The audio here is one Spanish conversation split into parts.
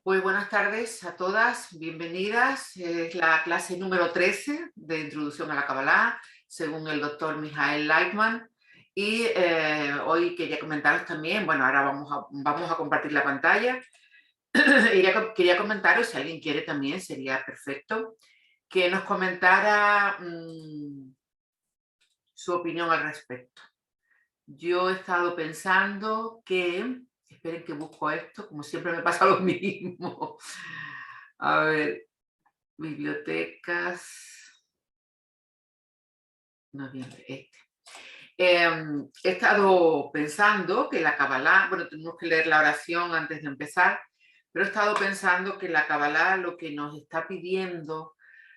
Pues buenas tardes a todas, bienvenidas. Es la clase número 13 de Introducción a la Kabbalah, según el doctor Michael Leitman. Y hoy quería comentaros también, bueno, ahora vamos a compartir la pantalla. Quería comentaros, si alguien quiere también, sería perfecto, que nos comentara su opinión al respecto. Yo he estado pensando que, esperen que busco esto, como siempre me pasa lo mismo. A ver, bibliotecas, noviembre, este. He estado pensando que la Kabbalah, bueno, tenemos que leer la oración antes de empezar, pero he estado pensando que la Kabbalah lo que nos está pidiendo,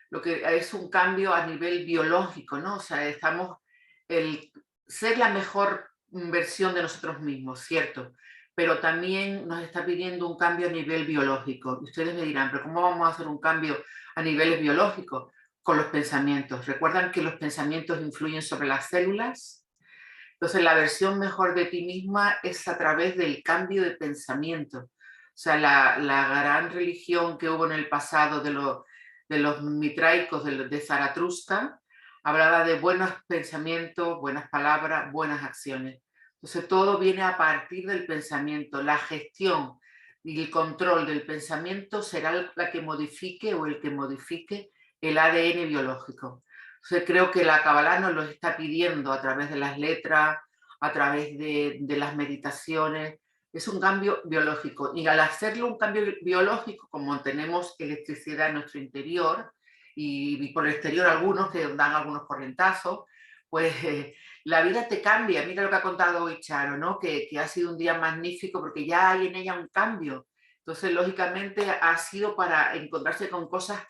lo que es un cambio a nivel biológico, ¿no? O sea, el ser la mejor versión de nosotros mismos, ¿cierto? Pero también nos está pidiendo un cambio a nivel biológico. Y ustedes me dirán, ¿pero cómo vamos a hacer un cambio a niveles biológicos? Con los pensamientos. ¿Recuerdan que los pensamientos influyen sobre las células? Entonces, la versión mejor de ti misma es a través del cambio de pensamiento. O sea, la gran religión que hubo en el pasado de los mitraicos, de Zaratustra, hablaba de buenos pensamientos, buenas palabras, buenas acciones. Entonces, todo viene a partir del pensamiento. La gestión y el control del pensamiento será la que modifique o el que modifique el ADN biológico. Entonces, creo que la Kabbalah nos lo está pidiendo a través de las letras, a través de las meditaciones. Es un cambio biológico. Y al hacerlo un cambio biológico, como tenemos electricidad en nuestro interior y por el exterior algunos que dan algunos corrientazos, pues la vida te cambia. Mira lo que ha contado hoy Charo, ¿no? Que ha sido un día magnífico porque ya hay en ella un cambio. Entonces, lógicamente, ha sido para encontrarse con cosas,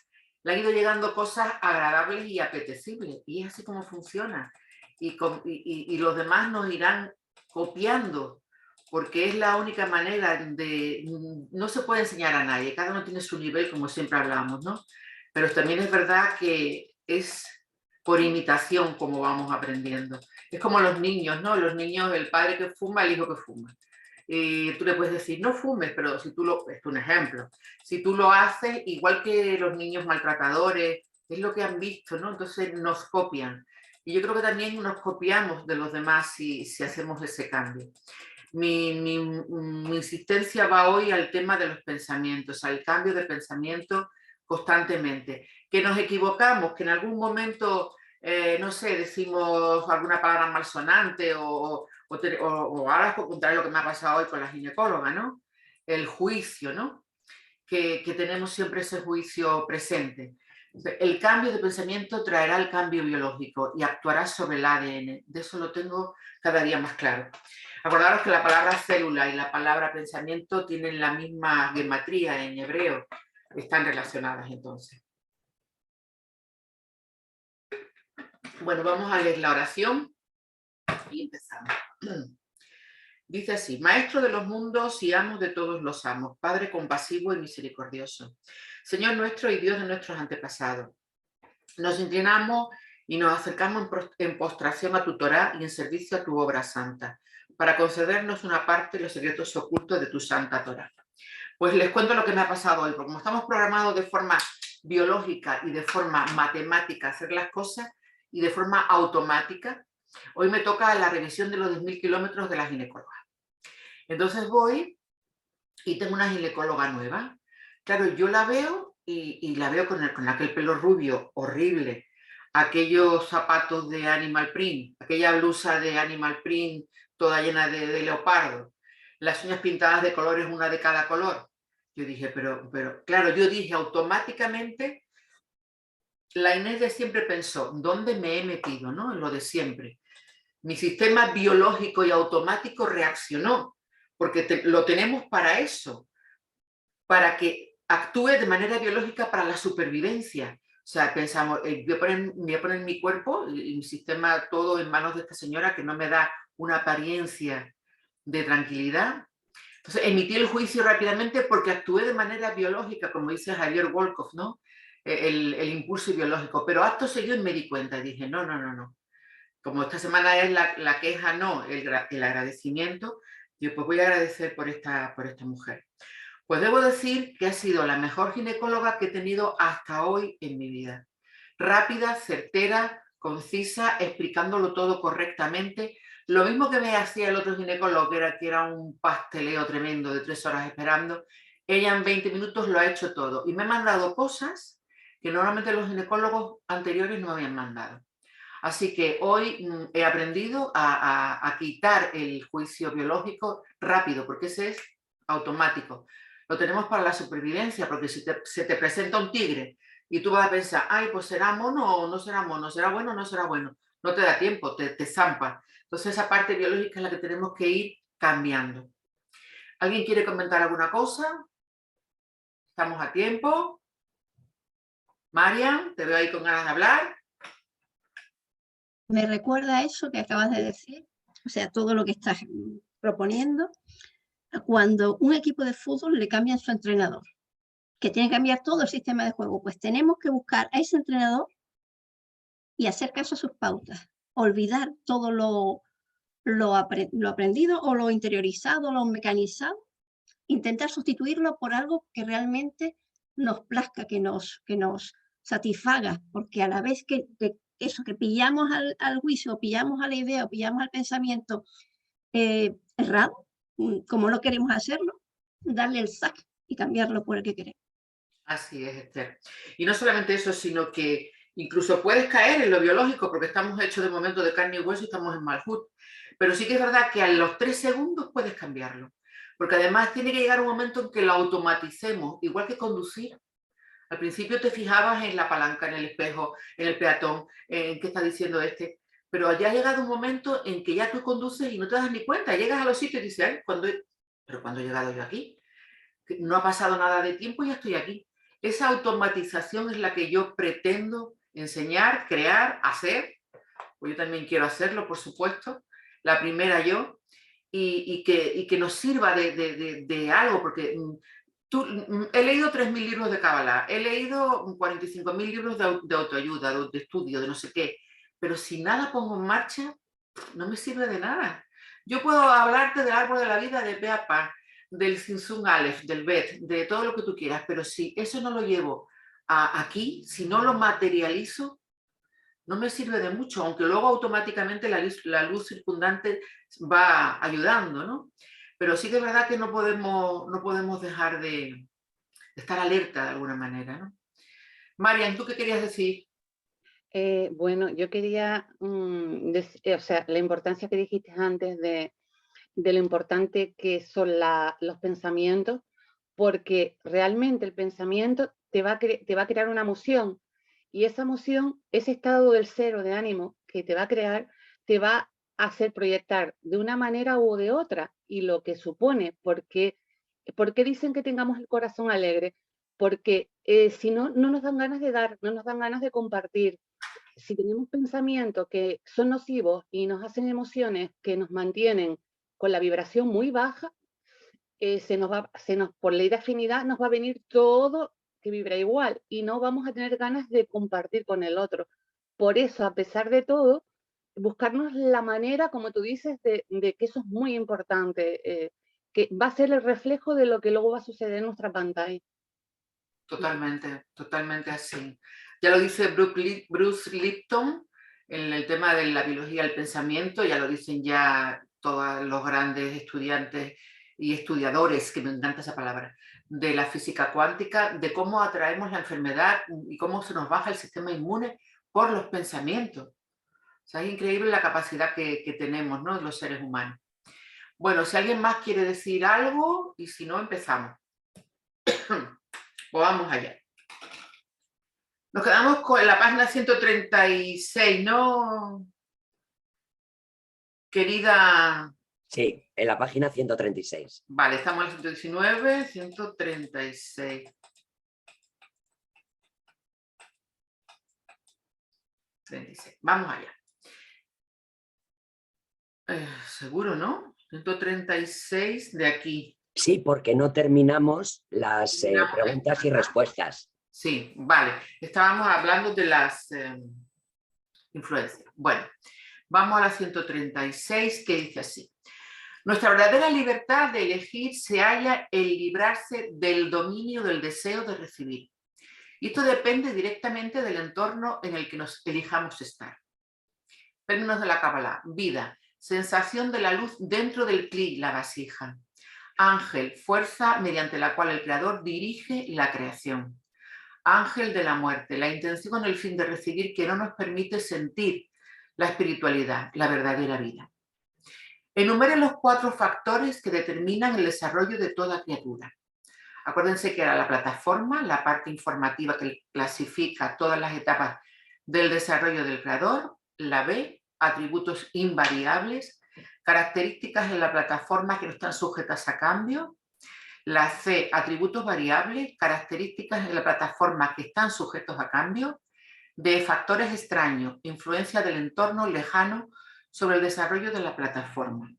le han ido llegando cosas agradables y apetecibles. Y es así como funciona. Y los demás nos irán copiando, porque es la única manera de... No se puede enseñar a nadie, cada uno tiene su nivel, como siempre hablamos, ¿no? Pero también es verdad que es por imitación como vamos aprendiendo. Es como los niños, ¿no? Los niños, el padre que fuma, el hijo que fuma. Y tú le puedes decir, no fumes, pero si tú lo, es un ejemplo, si tú lo haces, igual que los niños maltratadores, es lo que han visto, ¿no? Entonces nos copian. Y yo creo que también nos copiamos de los demás si hacemos ese cambio. Mi insistencia va hoy al tema de los pensamientos, al cambio de pensamiento constantemente. Que nos equivocamos, que en algún momento, no sé, decimos alguna palabra malsonante o ahora por contrario lo que me ha pasado hoy con la ginecóloga, ¿no? El juicio, ¿no? Que tenemos siempre ese juicio presente. El cambio de pensamiento traerá el cambio biológico y actuará sobre el ADN. De eso lo tengo cada día más claro. Acordaros que la palabra célula y la palabra pensamiento tienen la misma gematría en hebreo. Están relacionadas entonces. Bueno, vamos a leer la oración y empezamos. Dice así: Maestro de los mundos y amo de todos los amos, Padre compasivo y misericordioso, Señor nuestro y Dios de nuestros antepasados, nos inclinamos y nos acercamos en postración a tu Torá y en servicio a tu obra santa, para concedernos una parte de los secretos ocultos de tu santa Torá. Pues les cuento lo que me ha pasado hoy, porque como estamos programados de forma biológica y de forma matemática a hacer las cosas y de forma automática, hoy me toca la revisión de los 10.000 kilómetros de la ginecóloga. Entonces voy y tengo una ginecóloga nueva. Claro, yo la veo y la veo con aquel pelo rubio horrible, aquellos zapatos de animal print, aquella blusa de animal print toda llena de leopardo, las uñas pintadas de colores, una de cada color. Yo dije, pero claro, yo dije automáticamente, la Inés de siempre pensó, ¿dónde me he metido? ¿No? En lo de siempre. Mi sistema biológico y automático reaccionó, porque lo tenemos para eso, para que actúe de manera biológica para la supervivencia. O sea, pensamos, voy a poner mi cuerpo y mi sistema todo en manos de esta señora que no me da una apariencia de tranquilidad. Entonces, emití el juicio rápidamente porque actué de manera biológica, como dice Javier Wolkoff, ¿no? El impulso biológico. Pero acto seguido me di cuenta y dije, no, no, no, no. Como esta semana es la queja, no, el agradecimiento, yo pues voy a agradecer por esta mujer. Pues debo decir que ha sido la mejor ginecóloga que he tenido hasta hoy en mi vida. Rápida, certera, concisa, explicándolo todo correctamente. Lo mismo que me hacía el otro ginecólogo, que era un pasteleo tremendo de 3 horas esperando. Ella en 20 minutos lo ha hecho todo. Y me ha mandado cosas que normalmente los ginecólogos anteriores no me habían mandado. Así que hoy he aprendido a quitar el juicio biológico rápido, porque ese es automático. Lo tenemos para la supervivencia, porque si se te presenta un tigre y tú vas a pensar, ay, pues será mono o no será mono, será bueno o no será bueno. No te da tiempo, te zampa. Entonces esa parte biológica es la que tenemos que ir cambiando. ¿Alguien quiere comentar alguna cosa? ¿Estamos a tiempo? Marian, te veo ahí con ganas de hablar. Me recuerda eso que acabas de decir, o sea, todo lo que estás proponiendo, cuando un equipo de fútbol le cambia a su entrenador, que tiene que cambiar todo el sistema de juego, pues tenemos que buscar a ese entrenador y hacer caso a sus pautas, olvidar todo lo aprendido o lo interiorizado, lo mecanizado, intentar sustituirlo por algo que realmente nos plazca, que nos satisfaga, porque a la vez que eso, que pillamos al juicio, pillamos a la idea, o pillamos al pensamiento errado, como no queremos hacerlo, darle el sac y cambiarlo por el que queremos. Así es, Esther. Y no solamente eso, sino que incluso puedes caer en lo biológico, porque estamos hechos de momento de carne y hueso y estamos en Malhut. Pero sí que es verdad que a los 3 segundos puedes cambiarlo. Porque además tiene que llegar un momento en que lo automaticemos, igual que conducir. Al principio te fijabas en la palanca, en el espejo, en el peatón, en qué está diciendo este. Pero ya ha llegado un momento en que ya tú conduces y no te das ni cuenta. Llegas a los sitios y dices, ay, ¿pero cuándo he llegado yo aquí? No ha pasado nada de tiempo y ya estoy aquí. Esa automatización es la que yo pretendo enseñar, crear, hacer. Pues yo también quiero hacerlo, por supuesto. La primera yo. Y que nos sirva de algo, porque he leído 3.000 libros de Kabbalah, he leído 45.000 libros de autoayuda, de estudio, de no sé qué, pero si nada pongo en marcha, no me sirve de nada. Yo puedo hablarte del árbol de la vida de Beapa, del Sinsun Aleph, del Bet, de todo lo que tú quieras, pero si eso no lo llevo aquí, si no lo materializo, no me sirve de mucho, aunque luego automáticamente la luz circundante va ayudando, ¿no? Pero sí que es verdad que no podemos dejar de estar alerta de alguna manera, ¿no? Marian, ¿tú qué querías decir? Bueno, yo quería, o sea, la importancia que dijiste antes de lo importante que son los pensamientos, porque realmente el pensamiento te va a crear una emoción, y esa emoción, ese estado del cero de ánimo que te va a crear, te va a hacer proyectar de una manera u de otra, y lo que supone, ¿por qué dicen que tengamos el corazón alegre? Porque si no, no nos dan ganas de dar, no nos dan ganas de compartir. Si tenemos pensamientos que son nocivos y nos hacen emociones que nos mantienen con la vibración muy baja, por ley de afinidad nos va a venir todo que vibra igual y no vamos a tener ganas de compartir con el otro. Por eso, a pesar de todo, buscarnos la manera, como tú dices, de que eso es muy importante, que va a ser el reflejo de lo que luego va a suceder en nuestra pantalla. Totalmente, totalmente así. Ya lo dice Bruce Lipton en el tema de la biología del pensamiento, ya lo dicen ya todos los grandes estudiantes y estudiadores, que me encanta esa palabra, de la física cuántica, de cómo atraemos la enfermedad y cómo se nos baja el sistema inmune por los pensamientos. O sea, es increíble la capacidad que tenemos, ¿no?, los seres humanos. Bueno, si alguien más quiere decir algo, y si no, empezamos. Pues vamos allá. Nos quedamos con la página 136, ¿no, querida? Sí, en la página 136. Vale, estamos en la 119, 136. 36. Vamos allá. Seguro, ¿no? 136 de aquí. Sí, porque no terminamos las preguntas y respuestas. Sí, vale. Estábamos hablando de las influencias. Bueno, vamos a la 136, que dice así. Nuestra verdadera libertad de elegir se halla en librarse del dominio del deseo de recibir. Y esto depende directamente del entorno en el que nos elijamos estar. Términos de la Kabbalah: vida, sensación de la luz dentro del cli, la vasija. Ángel, fuerza mediante la cual el Creador dirige la creación. Ángel de la muerte, la intención con el fin de recibir que no nos permite sentir la espiritualidad, la verdadera vida. Enumere los 4 factores que determinan el desarrollo de toda criatura. Acuérdense que era la plataforma, la parte informativa que clasifica todas las etapas del desarrollo del creador. La B, atributos invariables, características de la plataforma que no están sujetas a cambio. La C, atributos variables, características de la plataforma que están sujetos a cambio. D, factores extraños, influencia del entorno lejano sobre el desarrollo de la plataforma.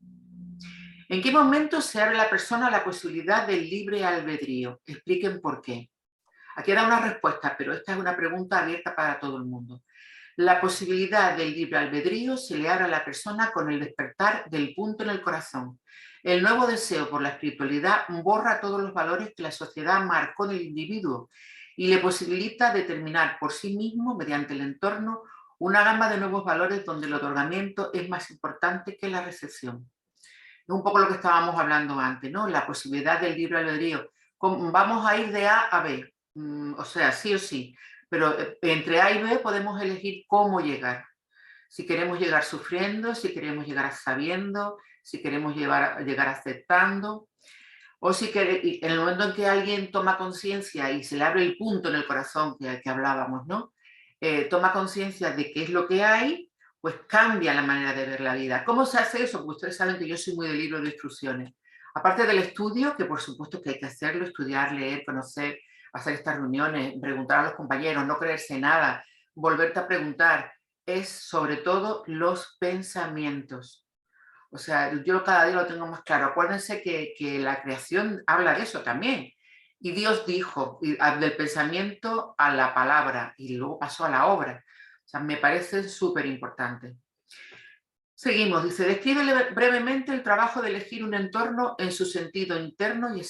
¿En qué momento se abre a la persona la posibilidad del libre albedrío? Expliquen por qué. Aquí da una respuesta, pero esta es una pregunta abierta para todo el mundo. La posibilidad del libre albedrío se le abre a la persona con el despertar del punto en el corazón. El nuevo deseo por la espiritualidad borra todos los valores que la sociedad marcó en el individuo y le posibilita determinar por sí mismo, mediante el entorno, una gama de nuevos valores donde el otorgamiento es más importante que la recepción. Es un poco lo que estábamos hablando antes, ¿no? La posibilidad del libre albedrío. Vamos a ir de A a B, o sea, sí o sí, pero entre A y B podemos elegir cómo llegar. Si queremos llegar sufriendo, si queremos llegar sabiendo, si queremos llegar aceptando, o si en el momento en que alguien toma conciencia y se le abre el punto en el corazón que hablábamos, ¿no? Toma conciencia de qué es lo que hay, pues cambia la manera de ver la vida. ¿Cómo se hace eso? Porque ustedes saben que yo soy muy de libro de instrucciones. Aparte del estudio, que por supuesto que hay que hacerlo, estudiar, leer, conocer, hacer estas reuniones, preguntar a los compañeros, no creerse nada, volverte a preguntar, es sobre todo los pensamientos. O sea, yo cada día lo tengo más claro. Acuérdense que la creación habla de eso también. Y Dios dijo, del pensamiento a la palabra, y luego pasó a la obra. O sea, me parece súper importante. Seguimos, dice, describe brevemente el trabajo de elegir un entorno en su sentido interno y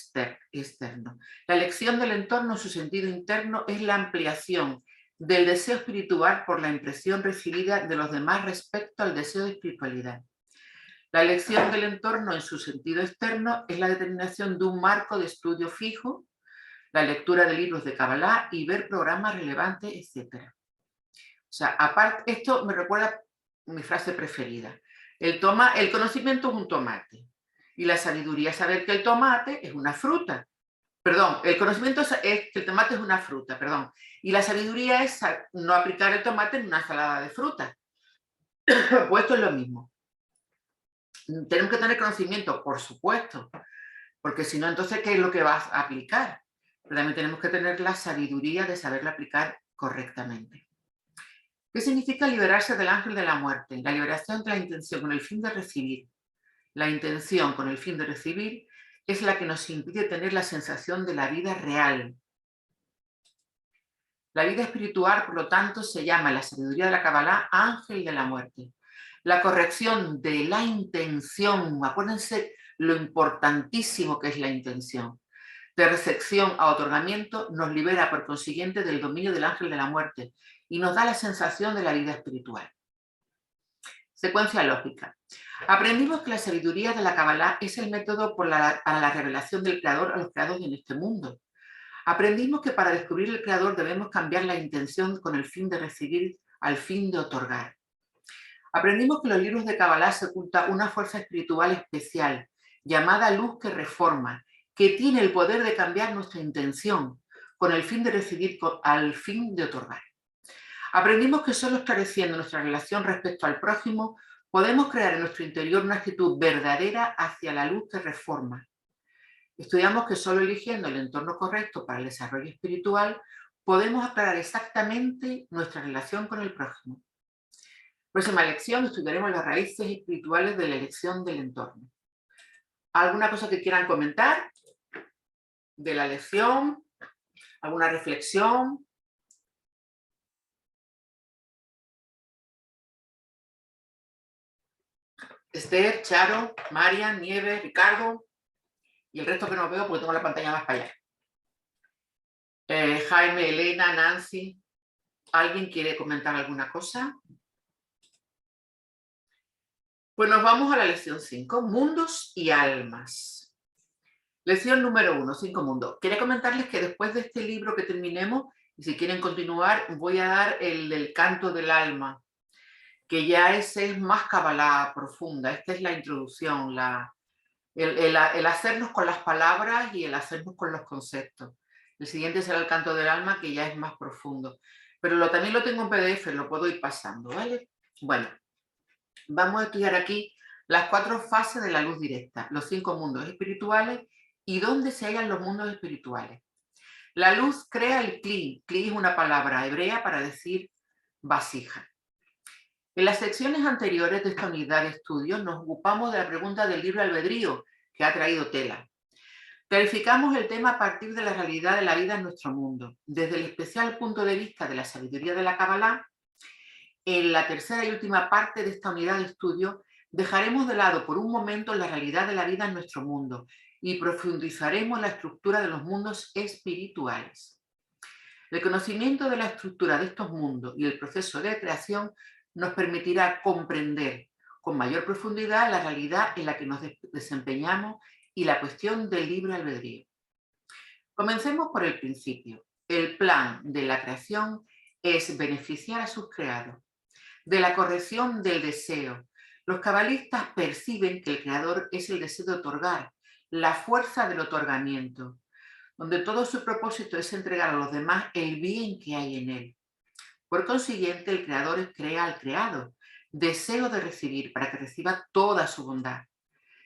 externo. La elección del entorno en su sentido interno es la ampliación del deseo espiritual por la impresión recibida de los demás respecto al deseo de espiritualidad. La elección del entorno en su sentido externo es la determinación de un marco de estudio fijo, la lectura de libros de Kabbalah y ver programas relevantes, etc. O sea, aparte, esto me recuerda mi frase preferida. El conocimiento es un tomate y la sabiduría es saber que el tomate es una fruta. Perdón, el conocimiento es que el tomate es una fruta, perdón. Y la sabiduría es no aplicar el tomate en una ensalada de fruta. Pues esto es lo mismo. Tenemos que tener conocimiento, por supuesto, porque si no, entonces, ¿qué es lo que vas a aplicar? Pero también tenemos que tener la sabiduría de saberla aplicar correctamente. ¿Qué significa liberarse del ángel de la muerte? La liberación de la intención con el fin de recibir. La intención con el fin de recibir es la que nos impide tener la sensación de la vida real. La vida espiritual, por lo tanto, se llama en la sabiduría de la Kabbalah ángel de la muerte. La corrección de la intención, acuérdense lo importantísimo que es la intención, de recepción a otorgamiento, nos libera por consiguiente del dominio del ángel de la muerte y nos da la sensación de la vida espiritual. Secuencia lógica. Aprendimos que la sabiduría de la Kabbalah es el método para la revelación del Creador a los creados en este mundo. Aprendimos que para descubrir el Creador debemos cambiar la intención con el fin de recibir al fin de otorgar. Aprendimos que en los libros de Kabbalah se oculta una fuerza espiritual especial, llamada luz que reforma, que tiene el poder de cambiar nuestra intención con el fin de recibir al fin de otorgar. Aprendimos que solo esclareciendo nuestra relación respecto al prójimo podemos crear en nuestro interior una actitud verdadera hacia la luz que reforma. Estudiamos que solo eligiendo el entorno correcto para el desarrollo espiritual podemos aclarar exactamente nuestra relación con el prójimo. Próxima lección estudiaremos las raíces espirituales de la elección del entorno. ¿Alguna cosa que quieran comentar de la lección? ¿Alguna reflexión? Esther, Charo, Marian, Nieves, Ricardo y el resto que no veo porque tengo la pantalla más para allá. Jaime, Elena, Nancy. ¿Alguien quiere comentar alguna cosa? Pues nos vamos a la lección 5, mundos y almas. Lección número 1, 5 mundos. Quería comentarles que después de este libro que terminemos, y si quieren continuar, voy a dar el del canto del alma, que ya ese es más cabalá profunda. Esta es la introducción, el hacernos con las palabras y el hacernos con los conceptos. El siguiente será el canto del alma, que ya es más profundo. Pero también lo tengo en PDF, lo puedo ir pasando, ¿vale? Bueno, vamos a estudiar aquí las 4 fases de la luz directa, los 5 mundos espirituales y dónde se hallan los mundos espirituales. La luz crea el kli. Kli es una palabra hebrea para decir vasija. En las secciones anteriores de esta unidad de estudio nos ocupamos de la pregunta del libre albedrío que ha traído tela. Clarificamos el tema a partir de la realidad de la vida en nuestro mundo, desde el especial punto de vista de la sabiduría de la Kabbalah. En la tercera y última parte de esta unidad de estudio dejaremos de lado por un momento la realidad de la vida en nuestro mundo y profundizaremos la estructura de los mundos espirituales. El conocimiento de la estructura de estos mundos y el proceso de creación nos permitirá comprender con mayor profundidad la realidad en la que nos desempeñamos y la cuestión del libre albedrío. Comencemos por el principio. El plan de la creación es beneficiar a sus creados. De la corrección del deseo. Los cabalistas perciben que el creador es el deseo de otorgar, la fuerza del otorgamiento, donde todo su propósito es entregar a los demás el bien que hay en él. Por consiguiente, el creador crea al creado, deseo de recibir para que reciba toda su bondad.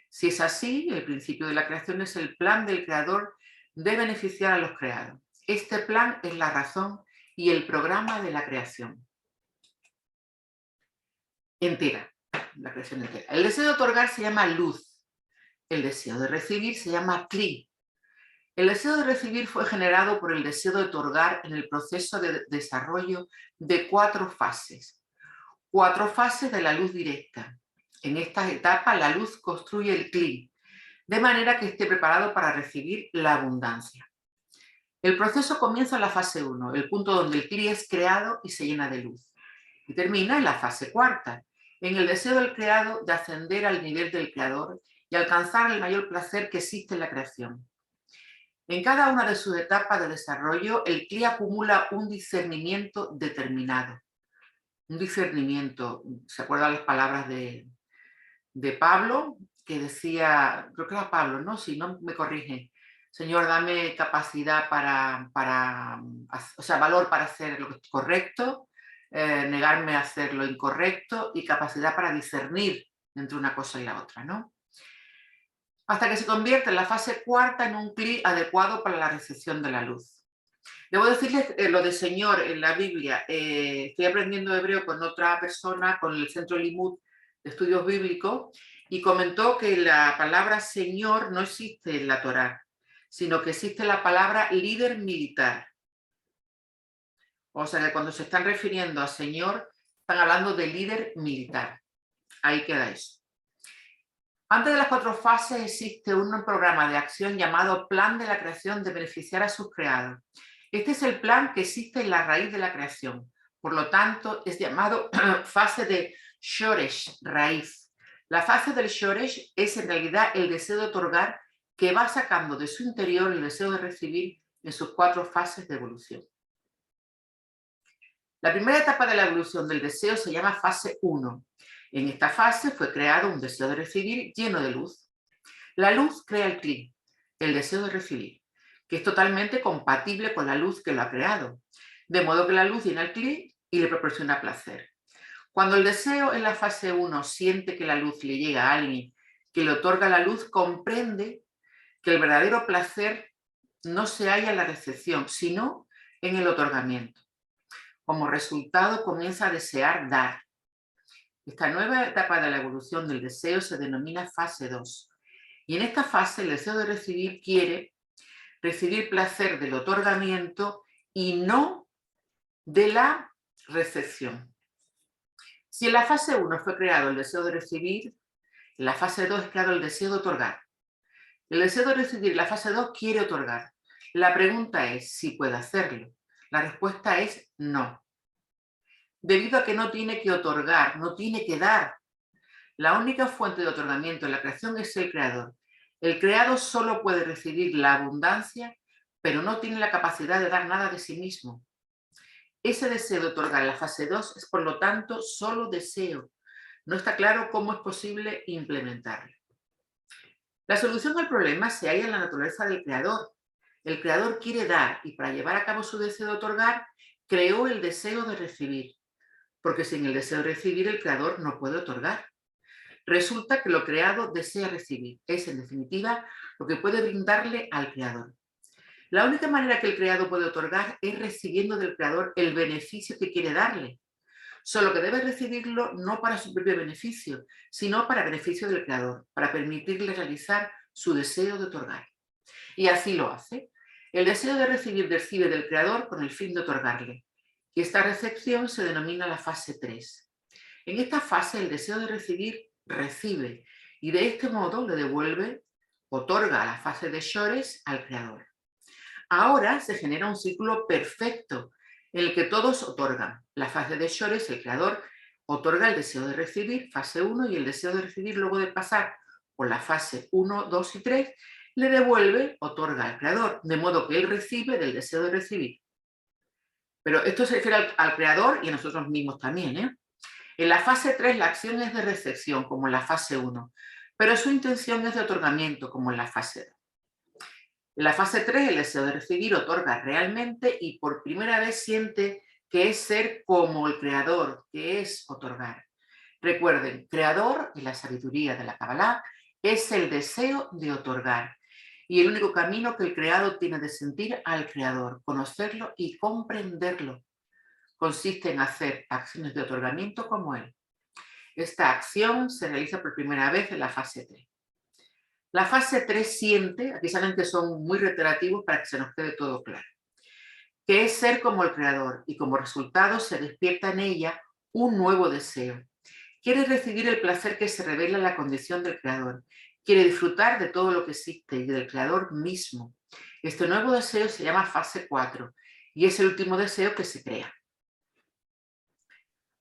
Si es así, el principio de la creación es el plan del creador de beneficiar a los creados. Este plan es la razón y el programa de la creación entera, la creación entera. El deseo de otorgar se llama luz. El deseo de recibir se llama kli. El deseo de recibir fue generado por el deseo de otorgar en el proceso de desarrollo de 4 fases. 4 fases de la luz directa. En estas etapas la luz construye el kli, de manera que esté preparado para recibir la abundancia. El proceso comienza en la fase 1, el punto donde el kli es creado y se llena de luz. Y termina en la fase 4, en el deseo del creado de ascender al nivel del creador y alcanzar el mayor placer que existe en la creación. En cada una de sus etapas de desarrollo, el kli acumula un discernimiento determinado. Un discernimiento, ¿se acuerdan las palabras de Pablo? Que decía, creo que era Pablo, ¿no? Si no me corrige. Señor, dame capacidad o sea, valor para hacer lo que es correcto, negarme a hacer lo incorrecto y capacidad para discernir entre una cosa y la otra, ¿no? Hasta que se convierte en la fase 4 en un kli adecuado para la recepción de la luz. Debo decirles lo de Señor en la Biblia. Estoy aprendiendo hebreo con otra persona, con el Centro Limud de Estudios Bíblicos, y comentó que la palabra Señor no existe en la Torá, sino que existe la palabra líder militar. O sea que cuando se están refiriendo a Señor, están hablando de líder militar. Ahí queda eso. Antes de las 4 fases existe un programa de acción llamado Plan de la Creación de beneficiar a sus creados. Este es el plan que existe en la raíz de la creación. Por lo tanto, es llamado fase de Shoresh, raíz. La fase del Shoresh es en realidad el deseo de otorgar que va sacando de su interior el deseo de recibir en sus 4 fases de evolución. La primera etapa de la evolución del deseo se llama fase 1. En esta fase fue creado un deseo de recibir lleno de luz. La luz crea el kli, el deseo de recibir, que es totalmente compatible con la luz que lo ha creado, de modo que la luz llena el kli y le proporciona placer. Cuando el deseo en la fase 1 siente que la luz le llega a alguien que le otorga la luz, comprende que el verdadero placer no se halla en la recepción, sino en el otorgamiento. Como resultado comienza a desear dar. Esta nueva etapa de la evolución del deseo se denomina fase 2. Y en esta fase el deseo de recibir quiere recibir placer del otorgamiento y no de la recepción. Si en la fase 1 fue creado el deseo de recibir, En la fase 2 es creado el deseo de otorgar. El deseo de recibir en la fase 2 quiere otorgar. La pregunta es si puede hacerlo. La respuesta es no. Debido a que no tiene que otorgar, no tiene que dar. La única fuente de otorgamiento en la creación es el creador. El creado solo puede recibir la abundancia, pero no tiene la capacidad de dar nada de sí mismo. Ese deseo de otorgar en la fase 2 es, por lo tanto, solo deseo. No está claro cómo es posible implementarlo. La solución al problema se halla en la naturaleza del creador. El creador quiere dar y para llevar a cabo su deseo de otorgar, creó el deseo de recibir. Porque sin el deseo de recibir, el creador no puede otorgar. Resulta que lo creado desea recibir. Es, en definitiva, lo que puede brindarle al creador. La única manera que el creado puede otorgar es recibiendo del creador el beneficio que quiere darle. Solo que debe recibirlo no para su propio beneficio, sino para beneficio del creador, para permitirle realizar su deseo de otorgar. Y así lo hace. El deseo de recibir recibe del creador con el fin de otorgarle. Y esta recepción se denomina la fase 3. En esta fase el deseo de recibir recibe y de este modo le devuelve, otorga a la fase de Shores al creador. Ahora se genera un círculo perfecto en el que todos otorgan. La fase de Shores, el creador, otorga el deseo de recibir, fase 1, y el deseo de recibir luego de pasar por la fase 1, 2 y 3, le devuelve, otorga al creador, de modo que él recibe del deseo de recibir. Pero esto se refiere al creador y a nosotros mismos también, ¿eh? En la fase 3 la acción es de recepción, como en la fase 1, pero su intención es de otorgamiento, como en la fase 2. En la fase 3 el deseo de recibir otorga realmente y por primera vez siente que es ser como el creador, que es otorgar. Recuerden, creador en la sabiduría de la Kabbalah es el deseo de otorgar y el único camino que el creado tiene de sentir al creador, conocerlo y comprenderlo. Consiste en hacer acciones de otorgamiento como él. Esta acción se realiza por primera vez en la fase 3. La fase 3 siente, aquí saben que son muy reiterativos para que se nos quede todo claro, que es ser como el creador y como resultado se despierta en ella un nuevo deseo. Quiere recibir el placer que se revela en la condición del creador. Quiere disfrutar de todo lo que existe y del creador mismo. Este nuevo deseo se llama fase 4 y es el último deseo que se crea.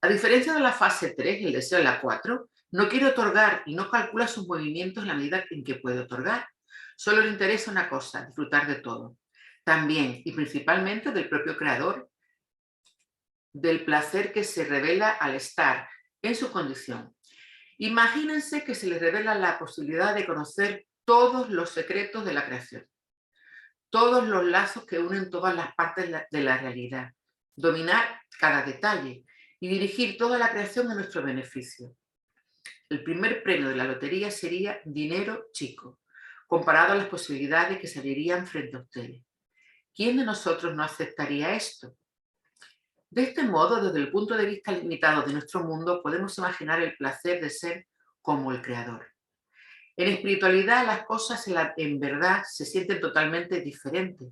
A diferencia de la fase 3, el deseo de la 4, no quiere otorgar y no calcula sus movimientos en la medida en que puede otorgar. Solo le interesa una cosa, disfrutar de todo. También y principalmente del propio creador, del placer que se revela al estar en su condición. Imagínense que se les revela la posibilidad de conocer todos los secretos de la creación, todos los lazos que unen todas las partes de la realidad, dominar cada detalle y dirigir toda la creación a nuestro beneficio. El primer premio de la lotería sería dinero chico, comparado a las posibilidades que se abrirían frente a ustedes. ¿Quién de nosotros no aceptaría esto? De este modo, desde el punto de vista limitado de nuestro mundo, podemos imaginar el placer de ser como el creador. En espiritualidad, las cosas en verdad se sienten totalmente diferentes.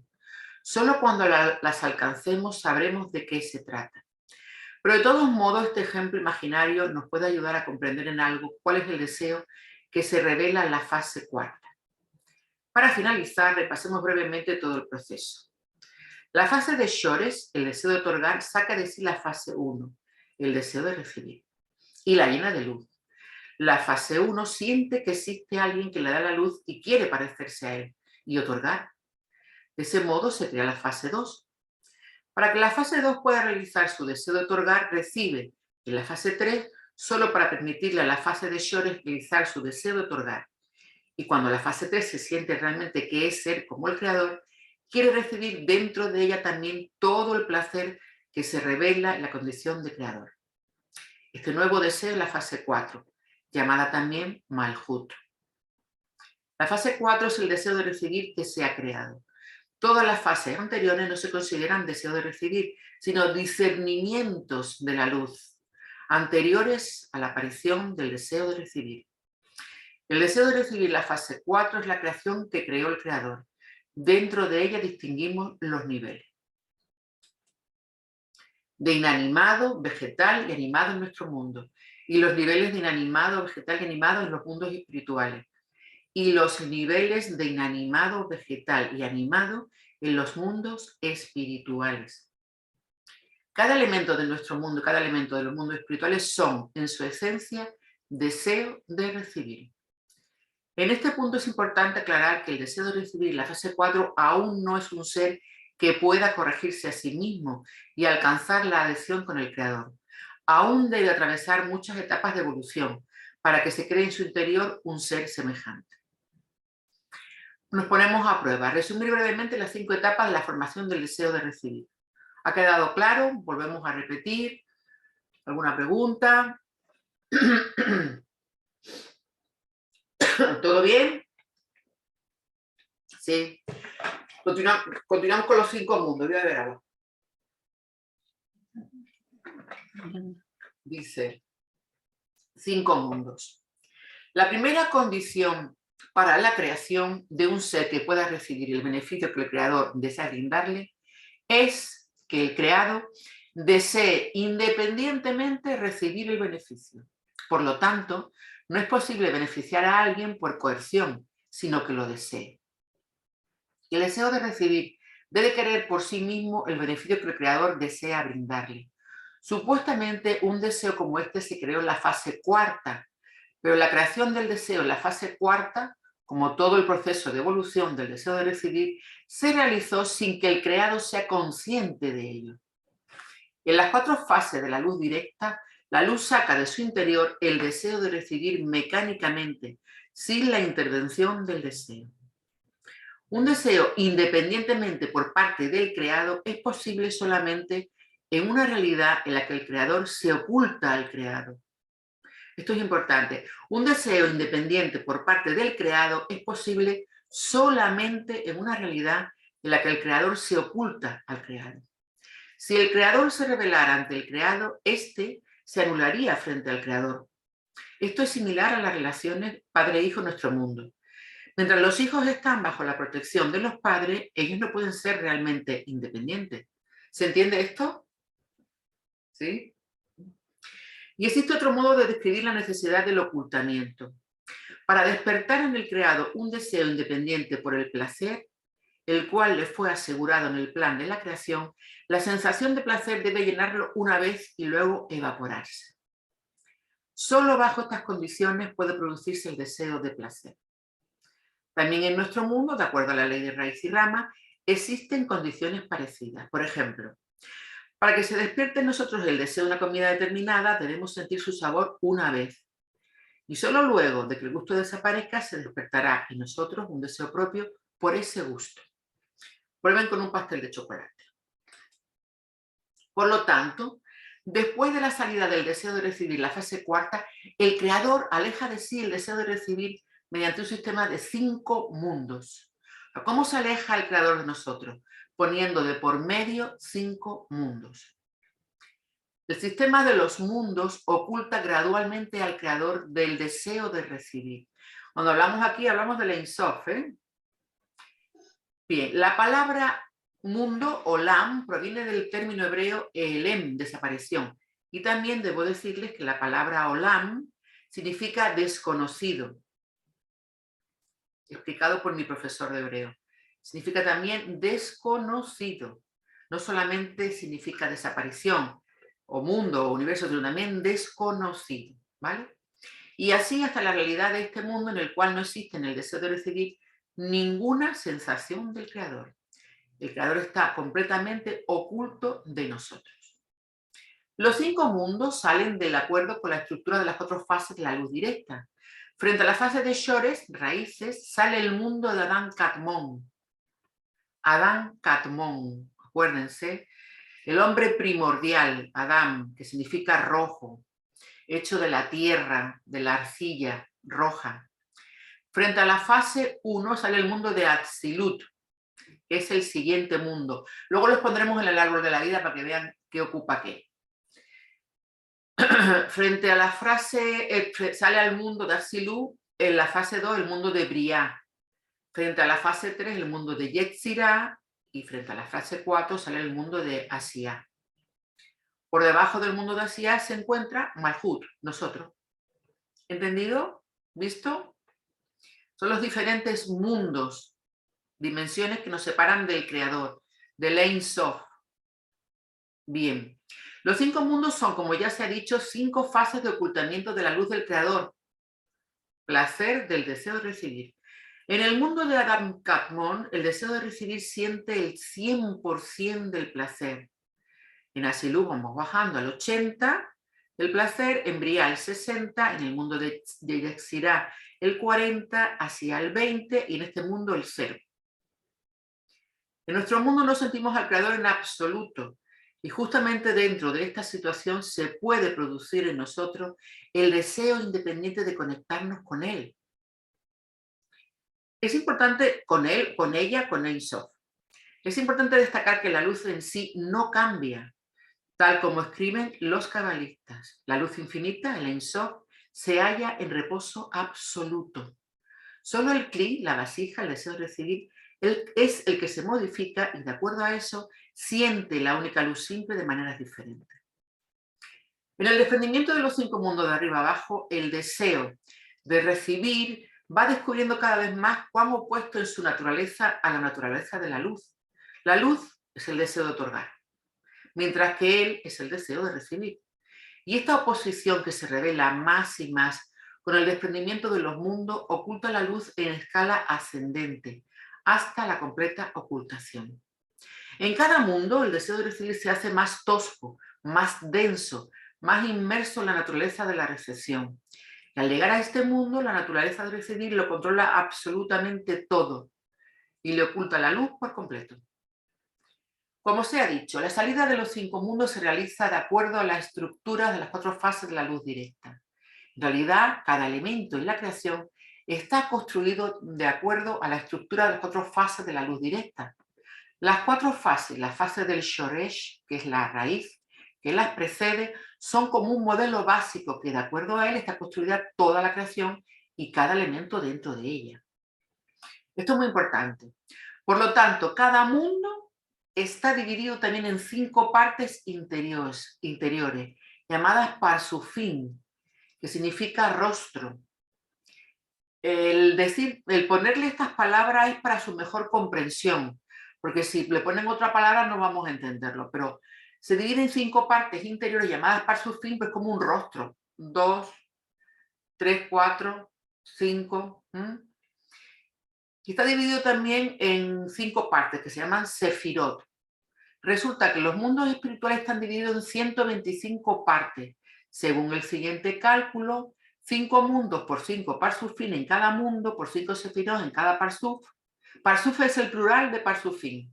Solo cuando las alcancemos sabremos de qué se trata. Pero de todos modos, este ejemplo imaginario nos puede ayudar a comprender en algo cuál es el deseo que se revela en la fase 4. Para finalizar, repasemos brevemente todo el proceso. La fase de Shores, el deseo de otorgar, saca de sí la fase 1, el deseo de recibir, y la llena de luz. La fase 1 siente que existe alguien que le da la luz y quiere parecerse a él y otorgar. De ese modo se crea la fase 2. Para que la fase 2 pueda realizar su deseo de otorgar, recibe en la fase 3 solo para permitirle a la fase de Shores realizar su deseo de otorgar. Y cuando la fase 3 se siente realmente que es ser como el creador, quiere recibir dentro de ella también todo el placer que se revela en la condición de creador. Este nuevo deseo es la fase 4, llamada también Malhut. La fase 4 es el deseo de recibir que se ha creado. Todas las fases anteriores no se consideran deseo de recibir, sino discernimientos de la luz, anteriores a la aparición del deseo de recibir. El deseo de recibir la fase 4 es la creación que creó el creador. Dentro de ella distinguimos los niveles. De inanimado, vegetal y animado en nuestro mundo. y los niveles de inanimado, vegetal y animado en los mundos espirituales, y los niveles de inanimado, vegetal y animado en los mundos espirituales. Cada elemento de nuestro mundo, cada elemento de los mundos espirituales son, en su esencia, deseo de recibir. En este punto es importante aclarar que el deseo de recibir en la fase 4 aún no es un ser que pueda corregirse a sí mismo y alcanzar la adhesión con el Creador. Aún debe atravesar muchas etapas de evolución para que se cree en su interior un ser semejante. Nos ponemos a prueba. Resumir brevemente las 5 etapas de la formación del deseo de recibir. ¿Ha quedado claro? Volvemos a repetir. ¿Alguna pregunta? ¿Todo bien? Sí. Continuamos con los 5 mundos. Voy a ver algo. Dice, 5 mundos. La primera condición para la creación de un ser que pueda recibir el beneficio que el Creador desea brindarle es que el creado desee independientemente recibir el beneficio. Por lo tanto, no es posible beneficiar a alguien por coerción, sino que lo desee. El deseo de recibir debe querer por sí mismo el beneficio que el Creador desea brindarle. Supuestamente, un deseo como este se creó en la fase 4, pero la creación del deseo en la fase 4, como todo el proceso de evolución del deseo de recibir, se realizó sin que el creado sea consciente de ello. En las 4 fases de la luz directa, la luz saca de su interior el deseo de recibir mecánicamente, sin la intervención del deseo. Un deseo independientemente por parte del creado es posible solamente en una realidad en la que el creador se oculta al creado. Esto es importante. Un deseo independiente por parte del creado es posible solamente en una realidad en la que el creador se oculta al creado. Si el creador se revelara ante el creado, éste se anularía frente al creador. Esto es similar a las relaciones padre-hijo en nuestro mundo. Mientras los hijos están bajo la protección de los padres, ellos no pueden ser realmente independientes. ¿Se entiende esto? ¿Sí? Y existe otro modo de describir la necesidad del ocultamiento. Para despertar en el creado un deseo independiente por el placer, el cual le fue asegurado en el plan de la creación, la sensación de placer debe llenarlo una vez y luego evaporarse. Solo bajo estas condiciones puede producirse el deseo de placer. También en nuestro mundo, de acuerdo a la ley de raíz y rama, existen condiciones parecidas. Por ejemplo, para que se despierte en nosotros el deseo de una comida determinada, debemos sentir su sabor una vez. Y solo luego de que el gusto desaparezca, se despertará en nosotros un deseo propio por ese gusto. Prueben con un pastel de chocolate. Por lo tanto, después de la salida del deseo de recibir, la fase 4, el creador aleja de sí el deseo de recibir mediante un sistema de 5 mundos. ¿Cómo se aleja el creador de nosotros? Poniendo de por medio 5 mundos. El sistema de los mundos oculta gradualmente al creador del deseo de recibir. Cuando hablamos aquí, hablamos de la Ein Sof, ¿eh? Bien, la palabra mundo, olam, proviene del término hebreo elem, desaparición. Y también debo decirles que la palabra olam significa desconocido. Explicado por mi profesor de hebreo. Significa también desconocido. No solamente significa desaparición, o mundo, o universo, sino también desconocido, ¿vale? Y así hasta la realidad de este mundo en el cual no existe en el deseo de recibir ninguna sensación del creador. El creador está completamente oculto de nosotros. Los 5 mundos salen del acuerdo con la estructura de las 4 fases de la luz directa. Frente a la fase de Shores, raíces, sale el mundo de Adán Kadmon. Adán Kadmon, acuérdense, el hombre primordial, Adán, que significa rojo, hecho de la tierra, de la arcilla roja. Frente a la fase 1 sale el mundo de Atzilut, que es el siguiente mundo. Luego los pondremos en el árbol de la vida para que vean qué ocupa qué. Frente a la frase, sale al mundo de Atzilut, en la fase 2 el mundo de Briá. Frente a la fase 3 el mundo de Yetzirah y frente a la fase 4 sale el mundo de Asiá. Por debajo del mundo de Asia se encuentra Malhut, nosotros. ¿Entendido? ¿Visto? Son los diferentes mundos, dimensiones que nos separan del Creador, del Ein Sof. Bien. Los 5 mundos son, como ya se ha dicho, 5 fases de ocultamiento de la luz del Creador. Placer del deseo de recibir. En el mundo de Adam Kadmon, el deseo de recibir siente el 100% del placer. En Asilú vamos bajando al 80%, el placer, en Briah el 60%, en el mundo de Yetzirah el 40%, hacia el 20% y en este mundo el 0%. En nuestro mundo no sentimos al Creador en absoluto y justamente dentro de esta situación se puede producir en nosotros el deseo independiente de conectarnos con Él. Es importante con Él, con ella, con Ein Sof. Es importante destacar que la luz en sí no cambia. Tal como escriben los cabalistas, la luz infinita, el Ein Sof, se halla en reposo absoluto. Solo el Kli, la vasija, el deseo de recibir, es el que se modifica y de acuerdo a eso siente la única luz simple de maneras diferentes. En el desprendimiento de los 5 mundos de arriba abajo, el deseo de recibir va descubriendo cada vez más cuán opuesto en su naturaleza a la naturaleza de la luz. La luz es el deseo de otorgar, mientras que él es el deseo de recibir. Y esta oposición que se revela más y más con el desprendimiento de los mundos oculta la luz en escala ascendente, hasta la completa ocultación. En cada mundo el deseo de recibir se hace más tosco, más denso, más inmerso en la naturaleza de la recepción. Y al llegar a este mundo, la naturaleza de recibir lo controla absolutamente todo y le oculta la luz por completo. Como se ha dicho, la salida de los 5 mundos se realiza de acuerdo a la estructura de las 4 fases de la luz directa. En realidad, cada elemento en la creación está construido de acuerdo a la estructura de las 4 fases de la luz directa. Las 4 fases, la fase del Shoresh, que es la raíz, que las precede, son como un modelo básico que de acuerdo a él está construida toda la creación y cada elemento dentro de ella. Esto es muy importante. Por lo tanto, cada mundo está dividido también en 5 partes interiores, llamadas Parsufim, que significa rostro. El ponerle estas palabras es para su mejor comprensión, porque si le ponen otra palabra no vamos a entenderlo, pero se divide en 5 partes interiores llamadas Parsufim, pues como un rostro. 2, 3, 4, 5. Y está dividido también en 5 partes que se llaman Sefirot. Resulta que los mundos espirituales están divididos en 125 partes. Según el siguiente cálculo, 5 mundos por 5 parsufim en cada mundo, por 5 sefirot en cada parsuf. Parsuf es el plural de parsufim.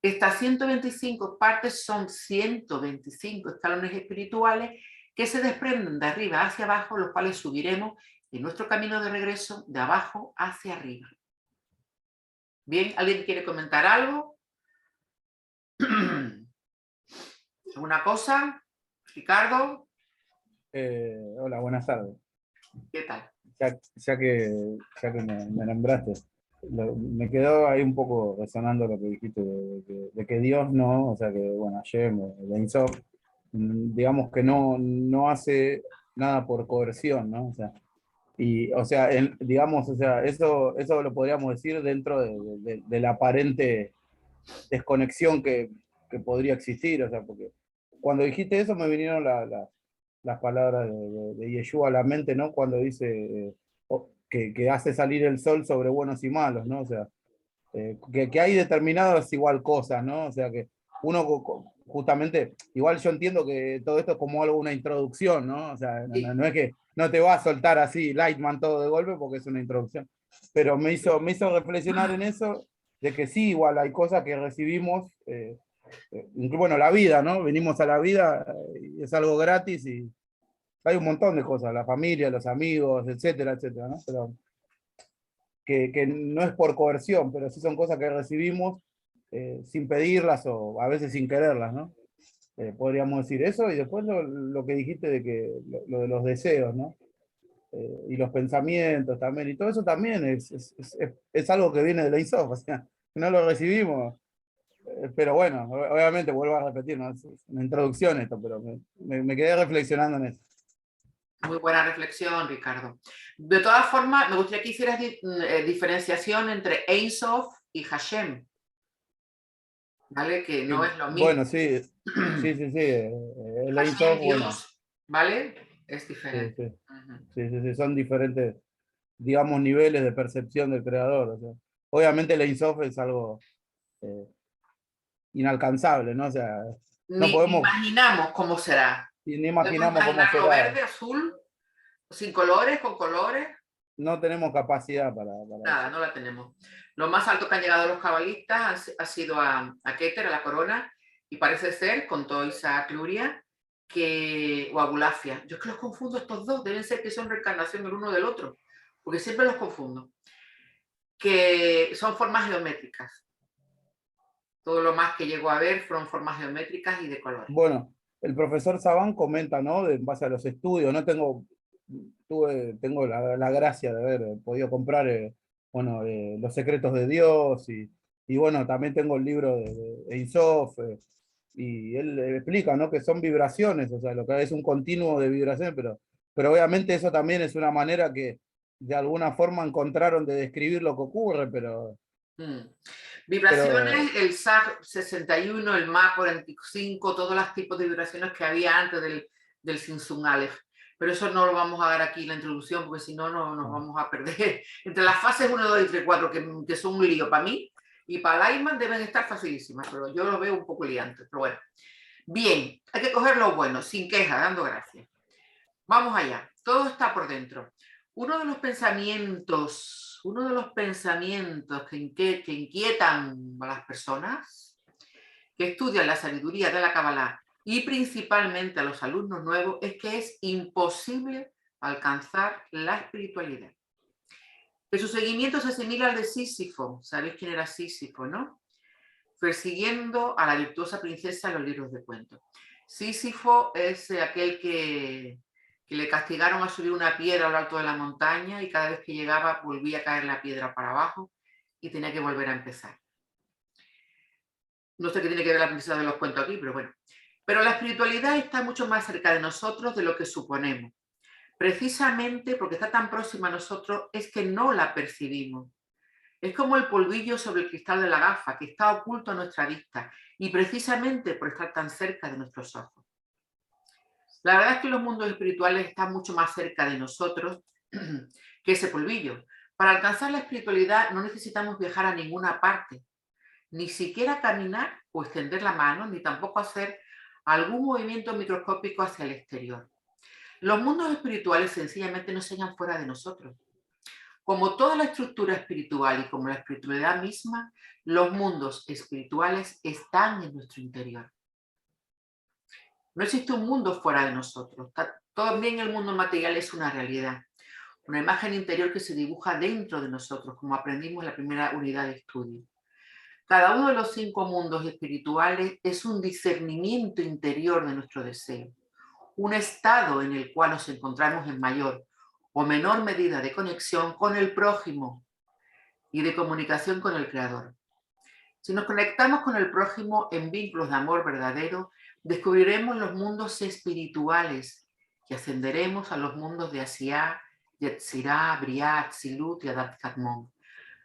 Estas 125 partes son 125 escalones espirituales que se desprenden de arriba hacia abajo, los cuales subiremos en nuestro camino de regreso de abajo hacia arriba. Bien, ¿alguien quiere comentar algo? ¿Alguna cosa? Ricardo. Hola, buenas tardes. ¿Qué tal? Ya que me nombraste, me quedó ahí un poco resonando lo que dijiste de que Dios no, o sea que, bueno, Hashem, el Ein Sof, digamos que no hace nada por coerción, ¿no? O sea, digamos, o sea, eso lo podríamos decir dentro de la aparente desconexión que podría existir, o sea, porque cuando dijiste eso me vinieron las palabras de Yeshua a la mente, ¿no? Cuando dice que hace salir el sol sobre buenos y malos, ¿no? O sea, que hay determinadas igual cosas, ¿no? O sea, que uno justamente, igual yo entiendo que todo esto es como algo, una introducción, ¿no? O sea, no es que no te va a soltar así Lightman todo de golpe porque es una introducción, pero me hizo reflexionar en eso, de que sí, igual hay cosas que recibimos, bueno, la vida, ¿no? Venimos a la vida y es algo gratis y hay un montón de cosas, la familia, los amigos, etcétera, etcétera, ¿no? Pero que no es por coerción, pero sí son cosas que recibimos sin pedirlas o a veces sin quererlas, ¿no? Podríamos decir eso, y después lo que dijiste de que lo de los deseos, ¿no? Y los pensamientos también, y todo eso también es algo que viene de la Ein Sof, o sea, no lo recibimos pero bueno, obviamente vuelvo a repetir, ¿no? Es una introducción esto, pero me quedé reflexionando en eso. Muy buena reflexión, Ricardo. De todas formas, me gustaría que hicieras diferenciación entre Ein Sof y Hashem, ¿vale? Que no es lo mismo. Bueno, sí. El Ein Hashem, Sof, bueno. Dios, ¿vale? Es diferente. Sí, son diferentes, digamos, niveles de percepción del creador. O sea, obviamente el Ein Sof es algo inalcanzable, ¿no? O sea, no Ni podemos, imaginamos cómo será. ni ¿Podemos imaginamos cómo imaginarlo será. verde, azul, sin colores, con colores? No tenemos capacidad para Nada, no la tenemos. Lo más alto que han llegado los cabalistas ha sido a Keter, a la corona, y parece ser, contó Isaac Luria, o Abulafia. Yo es que los confundo estos dos, deben ser que son reencarnación el uno del otro, porque siempre los confundo. Que son formas geométricas. Todo lo más que llegó a ver fueron formas geométricas y de colores. Bueno, el profesor Sabán comenta, ¿no? En base a los estudios, no tengo la gracia de haber podido comprar Los secretos de Dios y bueno, también tengo el libro de Ein Sof, y él explica, ¿no? Que son vibraciones, o sea, lo que es un continuo de vibraciones, pero obviamente eso también es una manera que de alguna forma encontraron de describir lo que ocurre, pero... Vibraciones, el SAC 61, el MA 45, todos los tipos de vibraciones que había antes del Sinsun Aleph. Pero eso no lo vamos a dar aquí en la introducción, porque si no, nos vamos a perder. Entre las fases 1, 2 y 3, 4, que son un lío para mí, y para Lyman deben estar facilísimas, pero yo lo veo un poco liante. Pero bueno, bien, hay que coger lo bueno, sin queja, dando gracias. Vamos allá, todo está por dentro. Uno de los pensamientos que inquietan a las personas que estudian la sabiduría de la Kabbalah y principalmente a los alumnos nuevos es que es imposible alcanzar la espiritualidad. Que su seguimiento se asimila al de Sísifo. ¿Sabéis quién era Sísifo, no? Persiguiendo a la virtuosa princesa en los libros de cuentos. Sísifo es aquel que le castigaron a subir una piedra a lo alto de la montaña y cada vez que llegaba volvía a caer la piedra para abajo y tenía que volver a empezar. No sé qué tiene que ver la princesa de los cuentos aquí, pero bueno. Pero la espiritualidad está mucho más cerca de nosotros de lo que suponemos. Precisamente porque está tan próxima a nosotros es que no la percibimos. Es como el polvillo sobre el cristal de la gafa, que está oculto a nuestra vista y precisamente por estar tan cerca de nuestros ojos. La verdad es que los mundos espirituales están mucho más cerca de nosotros que ese polvillo. Para alcanzar la espiritualidad no necesitamos viajar a ninguna parte, ni siquiera caminar o extender la mano, ni tampoco hacer algún movimiento microscópico hacia el exterior. Los mundos espirituales sencillamente no se hallan fuera de nosotros. Como toda la estructura espiritual y como la espiritualidad misma, los mundos espirituales están en nuestro interior. No existe un mundo fuera de nosotros. También el mundo material es una realidad, una imagen interior que se dibuja dentro de nosotros, como aprendimos en la primera unidad de estudio. Cada uno de los 5 mundos espirituales es un discernimiento interior de nuestro deseo, un estado en el cual nos encontramos en mayor o menor medida de conexión con el prójimo y de comunicación con el Creador. Si nos conectamos con el prójimo en vínculos de amor verdadero, descubriremos los mundos espirituales y ascenderemos a los mundos de Asiá, Yetzirah, Briah, Tzilut y Adat Kadmon,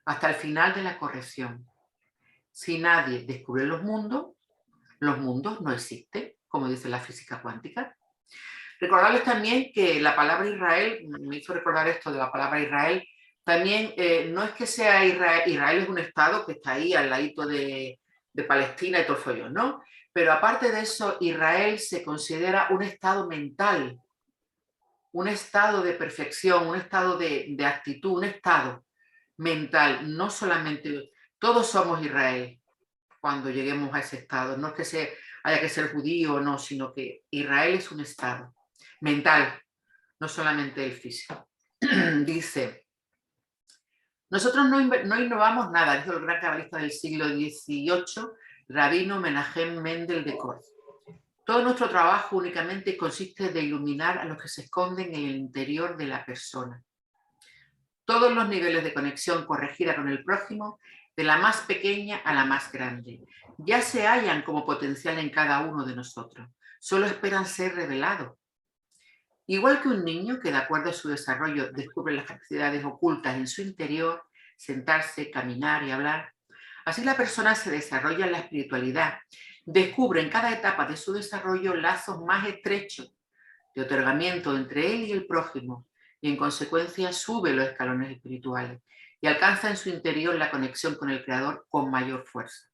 hasta el final de la corrección. Si nadie descubre los mundos no existen, como dice la física cuántica. Recordarles también que la palabra Israel, me hizo recordar esto de la palabra Israel, también no es que sea Israel es un estado que está ahí al ladito de Palestina y todo el follón, ¿no? Pero aparte de eso, Israel se considera un estado mental, un estado de perfección, un estado de actitud, un estado mental, no solamente, todos somos Israel cuando lleguemos a ese estado, no es que haya que ser judío o no, sino que Israel es un estado mental, no solamente el físico. Dice, nosotros no innovamos nada, dijo el gran cabalista del siglo XVIII, Rabino Menachem Mendel de Kort. Todo nuestro trabajo únicamente consiste de iluminar a los que se esconden en el interior de la persona. Todos los niveles de conexión corregida con el prójimo de la más pequeña a la más grande. Ya se hallan como potencial en cada uno de nosotros, solo esperan ser revelados. Igual que un niño que de acuerdo a su desarrollo descubre las capacidades ocultas en su interior, sentarse, caminar y hablar, así la persona se desarrolla en la espiritualidad, descubre en cada etapa de su desarrollo lazos más estrechos de otorgamiento entre él y el prójimo, y en consecuencia sube los escalones espirituales y alcanza en su interior la conexión con el Creador con mayor fuerza.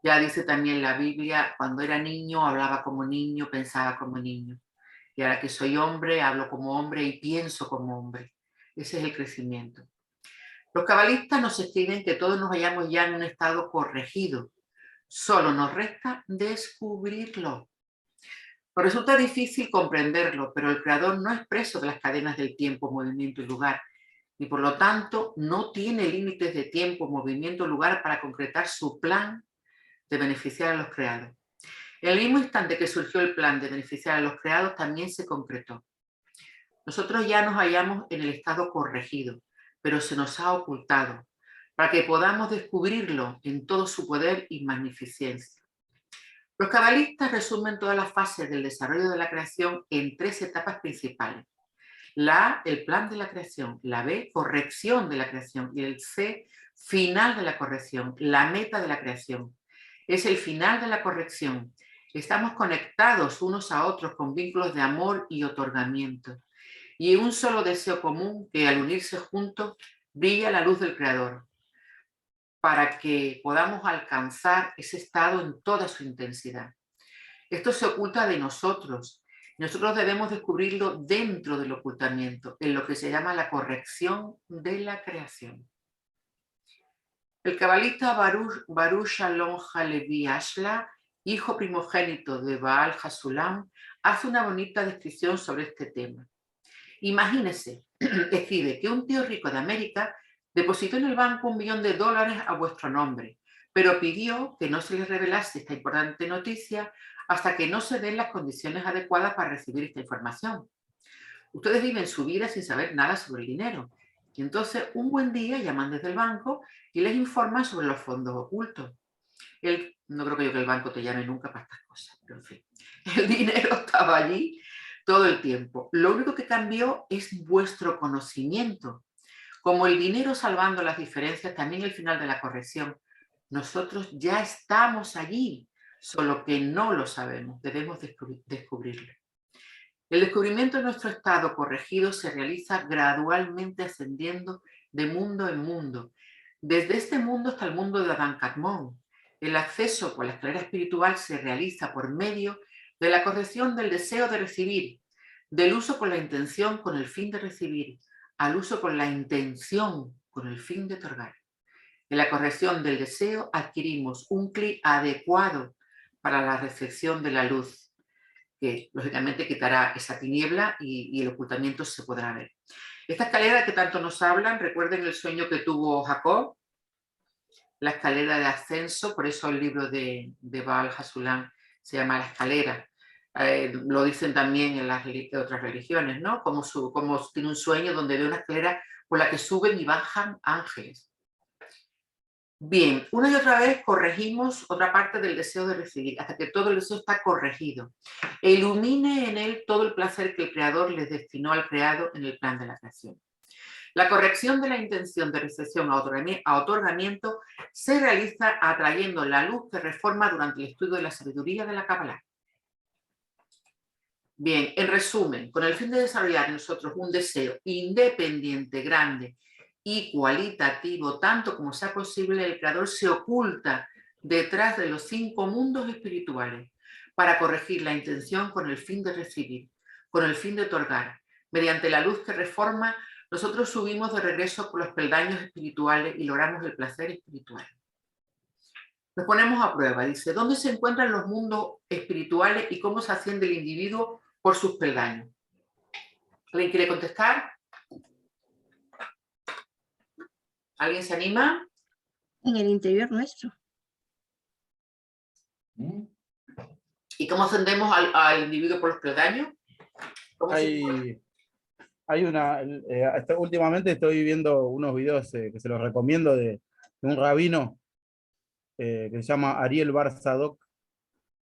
Ya dice también la Biblia, cuando era niño hablaba como niño, pensaba como niño, y ahora que soy hombre hablo como hombre y pienso como hombre. Ese es el crecimiento. Los cabalistas nos escriben que todos nos hallamos ya en un estado corregido, solo nos resta descubrirlo. Nos resulta difícil comprenderlo, pero el Creador no es preso de las cadenas del tiempo, movimiento y lugar, y por lo tanto no tiene límites de tiempo, movimiento, lugar para concretar su plan de beneficiar a los creados. En el mismo instante que surgió el plan de beneficiar a los creados, también se concretó. Nosotros ya nos hallamos en el estado corregido, pero se nos ha ocultado, para que podamos descubrirlo en todo su poder y magnificencia. Los cabalistas resumen todas las fases del desarrollo de la creación en 3 etapas principales. La A, el plan de la creación, la B, corrección de la creación, y el C, final de la corrección, la meta de la creación. Es el final de la corrección. Estamos conectados unos a otros con vínculos de amor y otorgamiento, y un solo deseo común que al unirse juntos brilla la luz del Creador, para que podamos alcanzar ese estado en toda su intensidad. Esto se oculta de nosotros. Nosotros debemos descubrirlo dentro del ocultamiento, en lo que se llama la corrección de la creación. El cabalista Baruch Shalom Halevi Ashla, hijo primogénito de Baal Hasulam, hace una bonita descripción sobre este tema. Imagínese, escribe, que un tío rico de América depositó en el banco $1 millón a vuestro nombre, pero pidió que no se le revelase esta importante noticia hasta que no se den las condiciones adecuadas para recibir esta información. Ustedes viven su vida sin saber nada sobre el dinero, y entonces un buen día llaman desde el banco y les informan sobre los fondos ocultos. No creo que el banco te llame nunca para estas cosas, pero en fin, el dinero estaba allí todo el tiempo. Lo único que cambió es vuestro conocimiento. Como el dinero salvando las diferencias, también el final de la corrección. Nosotros ya estamos allí, solo que no lo sabemos, debemos descubrirlo. El descubrimiento de nuestro estado corregido se realiza gradualmente ascendiendo de mundo en mundo. Desde este mundo hasta el mundo de Adán Kadmon. El acceso por la escalera espiritual se realiza por medio de la corrección del deseo de recibir, del uso con la intención con el fin de recibir, al uso con la intención con el fin de otorgar. En la corrección del deseo adquirimos un clic adecuado para la recepción de la luz, que lógicamente quitará esa tiniebla y el ocultamiento se podrá ver. Esta escalera que tanto nos hablan, recuerden el sueño que tuvo Jacob, la escalera de ascenso, por eso el libro de Baal Hasulam se llama La Escalera. Lo dicen también en las otras religiones, ¿no? Como tiene un sueño donde ve una escalera por la que suben y bajan ángeles. Bien, una y otra vez corregimos otra parte del deseo de recibir, hasta que todo el deseo está corregido. E ilumine en él todo el placer que el Creador les destinó al creado en el plan de la creación. La corrección de la intención de recepción a otorgamiento se realiza atrayendo la luz que reforma durante el estudio de la sabiduría de la Kabbalah. Bien, en resumen, con el fin de desarrollar en nosotros un deseo independiente, grande y cualitativo, tanto como sea posible, el Creador se oculta detrás de los 5 mundos espirituales para corregir la intención con el fin de recibir, con el fin de otorgar. Mediante la luz que reforma, nosotros subimos de regreso por los peldaños espirituales y logramos el placer espiritual. Nos ponemos a prueba, dice, ¿dónde se encuentran los mundos espirituales y cómo se asciende el individuo por sus peldaños? ¿Alguien quiere contestar? ¿Alguien se anima? En el interior nuestro. ¿Y cómo ascendemos al individuo por los peldaños? Últimamente estoy viendo unos videos que se los recomiendo de un rabino que se llama Ariel Bar Sadoc.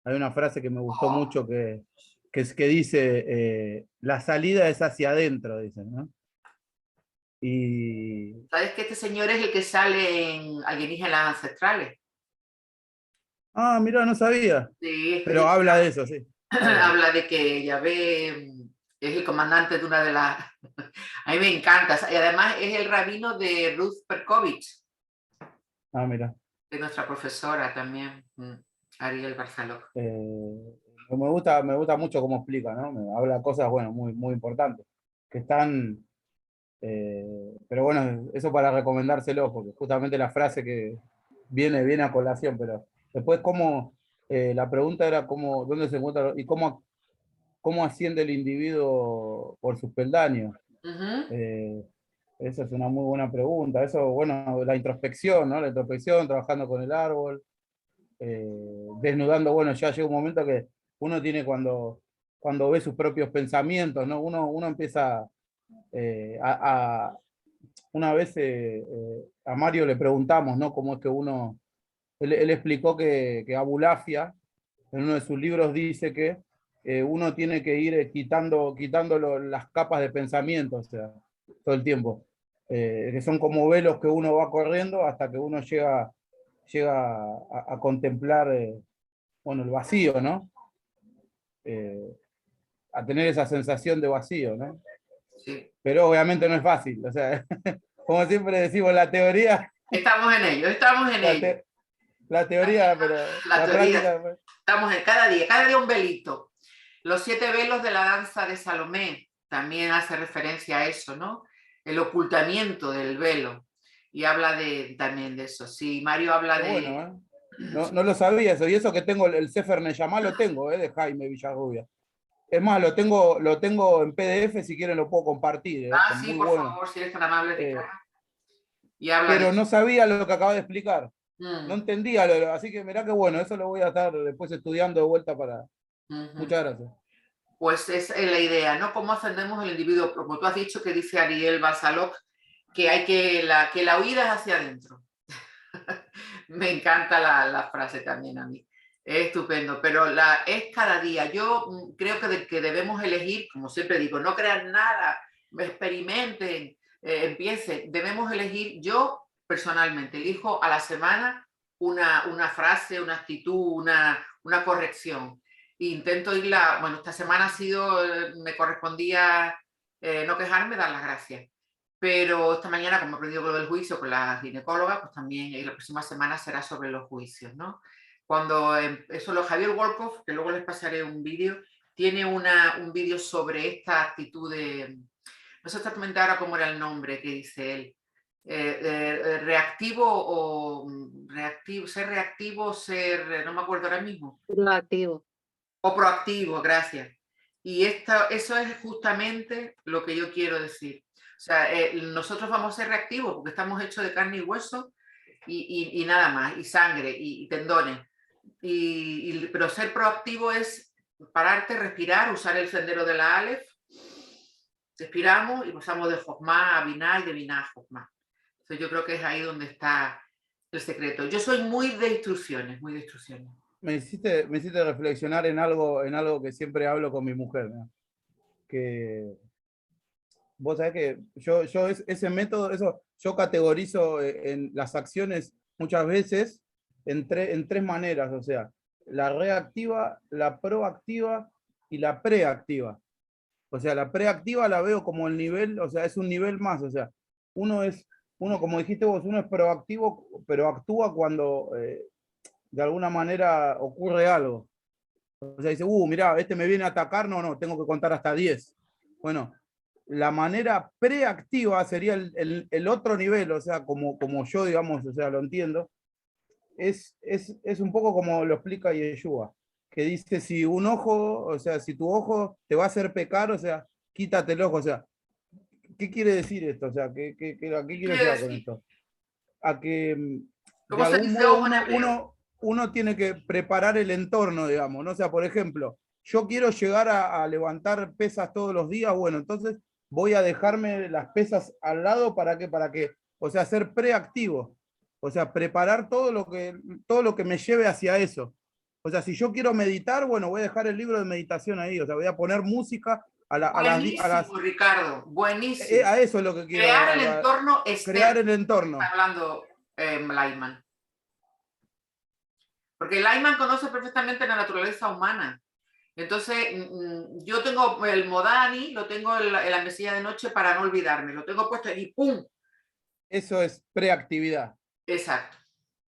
Hay una frase que me gustó mucho que dice, la salida es hacia adentro, dicen, ¿no? Y... ¿Sabes que este señor es el que sale en Alienígenas Ancestrales? Ah, mira, no sabía. Sí, Pero habla de eso, sí. habla de que Yahvé es el comandante de una de las... A mí me encanta. Y además es el rabino de Ruth Perkovich. Ah, mira. De nuestra profesora también, Ariel Barzalok. Me gusta mucho cómo explica, ¿no? Me habla cosas, bueno, muy, muy importantes. Que están... pero bueno, eso para recomendárselo, porque justamente la frase que viene a colación, pero después cómo... la pregunta era cómo, dónde se encuentra y cómo asciende el individuo por sus peldaños. Esa es una muy buena pregunta. Eso, bueno, la introspección, ¿no? La introspección, trabajando con el árbol, desnudando, bueno, ya llega un momento que uno tiene cuando ve sus propios pensamientos, ¿no? Uno empieza una vez a Mario le preguntamos, ¿no? Cómo es que uno, él explicó que Abulafia, en uno de sus libros dice que uno tiene que ir quitando las capas de pensamiento, o sea, todo el tiempo. Que son como velos que uno va corriendo hasta que uno llega a contemplar bueno, el vacío, ¿no? A tener esa sensación de vacío, ¿no? Sí. Pero obviamente no es fácil, o sea, como siempre decimos, la teoría... Estamos en ello, estamos en ello. La teoría, pero la teoría, práctica... Estamos en cada día un velito. Los 7 velos de la danza de Salomé también hace referencia a eso, ¿no? El ocultamiento del velo. Y habla también de eso. Sí, Mario habla de... Bueno, no lo sabía eso. Y eso que tengo el Sefer Neyamá lo tengo, de Jaime Villarrubia. Es más, lo tengo en PDF, si quieren lo puedo compartir. Sí, muy por bueno. favor, si eres tan amable, Ricardo. Y habla pero de no sabía lo que acaba de explicar. No entendía, así que mirá que bueno, eso lo voy a estar después estudiando de vuelta para... Muchas gracias. Pues es la idea, ¿no? ¿Cómo ascendemos el individuo? Como tú has dicho, que dice Ariel Barzalok, que hay que la huida es hacia adentro. Me encanta la frase también a mí. Es estupendo, pero es cada día. Yo creo que debemos elegir, como siempre digo, no crean nada, experimenten, empiecen. Debemos elegir, yo personalmente elijo a la semana una frase, una actitud, una corrección. E intento irla, bueno, esta semana me correspondía no quejarme, dar las gracias. Pero esta mañana, como he aprendido con lo del juicio con la ginecóloga, pues también la próxima semana será sobre los juicios, ¿no? Cuando eso Javier Wolkoff, que luego les pasaré un vídeo, tiene un vídeo sobre esta actitud de, no sé exactamente ahora cómo era el nombre que dice él, reactivo, no me acuerdo ahora mismo. Proactivo. O proactivo, gracias. Y eso es justamente lo que yo quiero decir. O sea, nosotros vamos a ser reactivos porque estamos hechos de carne y hueso y nada más, y sangre y tendones. Pero ser proactivo es pararte, respirar, usar el sendero de la Aleph. Respiramos y pasamos de Jochma a Binah y de Binah a Jochma. Entonces yo creo que es ahí donde está el secreto. Yo soy muy de instrucciones, muy de instrucciones. Me hiciste reflexionar en algo que siempre hablo con mi mujer, ¿no? Que vos sabés que yo ese método, yo categorizo en las acciones muchas veces en tres maneras, o sea, la reactiva, la proactiva y la preactiva. O sea, la preactiva la veo como el nivel, o sea, es un nivel más, o sea, uno, como dijiste vos, uno es proactivo, pero actúa cuando de alguna manera ocurre algo. O sea, dice, mirá, este me viene a atacar, no, tengo que contar hasta 10. Bueno, la manera preactiva sería el otro nivel, o sea, como yo, digamos, o sea, lo entiendo, es un poco como lo explica Yeshua, que dice, si un ojo, o sea, si tu ojo te va a hacer pecar, o sea, quítate el ojo, o sea, ¿qué quiere decir esto? O sea, ¿a qué quiero llegar con esto? A que de algún modo uno tiene que preparar el entorno, digamos, ¿no? O sea, por ejemplo, yo quiero llegar a levantar pesas todos los días, bueno, entonces voy a dejarme las pesas al lado para que, o sea, ser preactivo. O sea, preparar todo lo que me lleve hacia eso. O sea, si yo quiero meditar, bueno, voy a dejar el libro de meditación ahí. O sea, voy a poner música Buenísimo, Ricardo, buenísimo. a eso es lo que quiero. Crear el entorno externo. Crear el entorno. Está hablando Lightman. Porque Lightman conoce perfectamente la naturaleza humana. Entonces, yo tengo el Modani, lo tengo en la mesilla de noche para no olvidarme. Lo tengo puesto y ¡pum! Eso es preactividad. Exacto.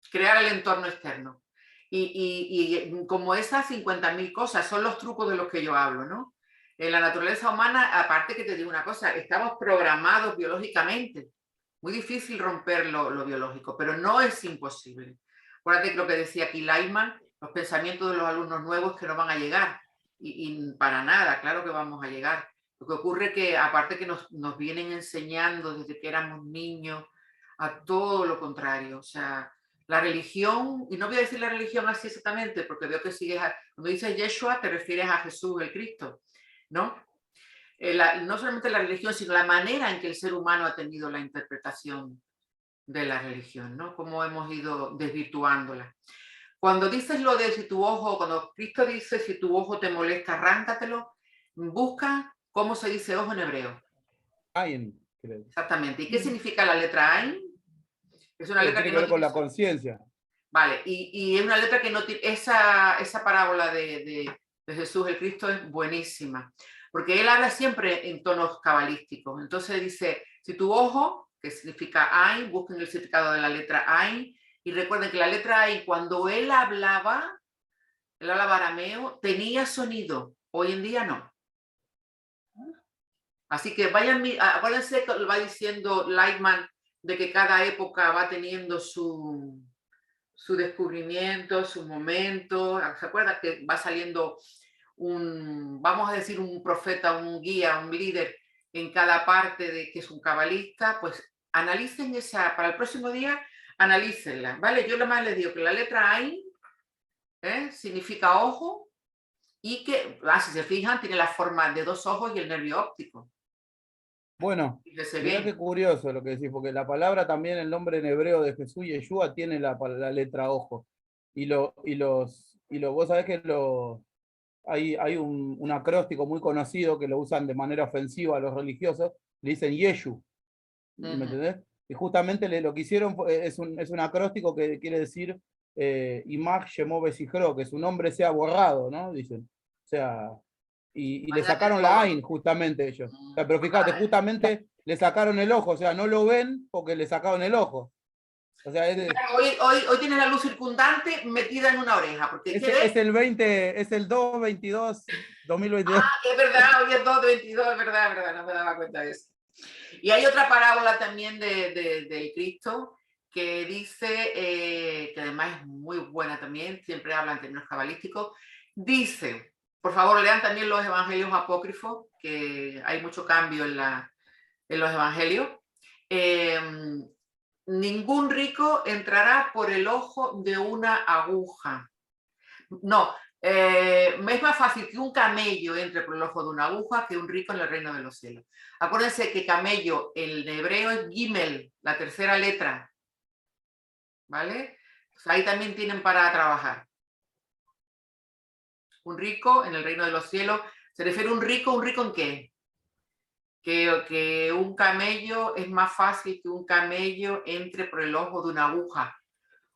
Crear el entorno externo. Y como esas 50.000 cosas son los trucos de los que yo hablo, ¿no? En la naturaleza humana, aparte que te digo una cosa, estamos programados biológicamente. Muy difícil romper lo biológico, pero no es imposible. Acuérdate lo que decía aquí Lightman, los pensamientos de los alumnos nuevos que no van a llegar. Y para nada, claro que vamos a llegar. Lo que ocurre es que, aparte que nos vienen enseñando desde que éramos niños, a todo lo contrario. O sea, la religión, y no voy a decir la religión así exactamente, porque veo que sigues, cuando dices Yeshua te refieres a Jesús, el Cristo, ¿no? No solamente la religión, sino la manera en que el ser humano ha tenido la interpretación de la religión, ¿no? Cómo hemos ido desvirtuándola. Cuando dices lo de si tu ojo, cuando Cristo dice si tu ojo te molesta, arráncatelo, busca cómo se dice ojo en hebreo. Ain, creo. Exactamente. ¿Y qué significa la letra Ain? Es una letra que tiene que ver con la conciencia. Vale, y es una letra que no tiene, esa parábola de Jesús el Cristo es buenísima, porque él habla siempre en tonos cabalísticos. Entonces dice, si tu ojo, que significa Ain, busquen el significado de la letra Ain, y recuerden que la letra Ain, cuando él hablaba arameo, tenía sonido, hoy en día no. Así que vayan, acuérdense que va diciendo Lightman de que cada época va teniendo su descubrimiento, su momento. ¿Se acuerdan que va saliendo vamos a decir, un profeta, un guía, un líder en cada parte de que es un cabalista? Pues analicen para el próximo día, analícenla, ¿vale? Yo lo más les digo que la letra Ain significa ojo y que, si se fijan, tiene la forma de dos ojos y el nervio óptico. Bueno, mirá qué curioso lo que decís, porque la palabra también, el nombre en hebreo de Jesús, Yeshua, tiene la letra ojo. Vos sabés que hay un acróstico muy conocido que lo usan de manera ofensiva a los religiosos, le dicen Yeshu, ¿me entendés? Y justamente lo que hicieron es un acróstico que quiere decir Imag Shemó Besijro, que su nombre sea borrado, ¿no? Dicen. O sea, y le sacaron la Ain justamente ellos. O sea, pero fíjate, justamente le sacaron el ojo, o sea, no lo ven porque le sacaron el ojo. O sea, hoy tienes la luz circundante metida en una oreja. Porque es el 2/22, 2022. Ah, es verdad, hoy es 2/22, es verdad, no me daba cuenta de eso. Y hay otra parábola también del Cristo que dice, que además es muy buena también, siempre habla en términos cabalísticos, dice, por favor lean también los evangelios apócrifos, que hay mucho cambio en los evangelios. Ningún rico entrará por el ojo de una aguja. No, es más fácil que un camello entre por el ojo de una aguja que un rico en el reino de los cielos. Acuérdense que camello en hebreo es Gimel, la tercera letra. ¿Vale? Pues ahí también tienen para trabajar. Un rico en el reino de los cielos. ¿Se refiere a un rico en qué? Que un camello es más fácil que un camello entre por el ojo de una aguja.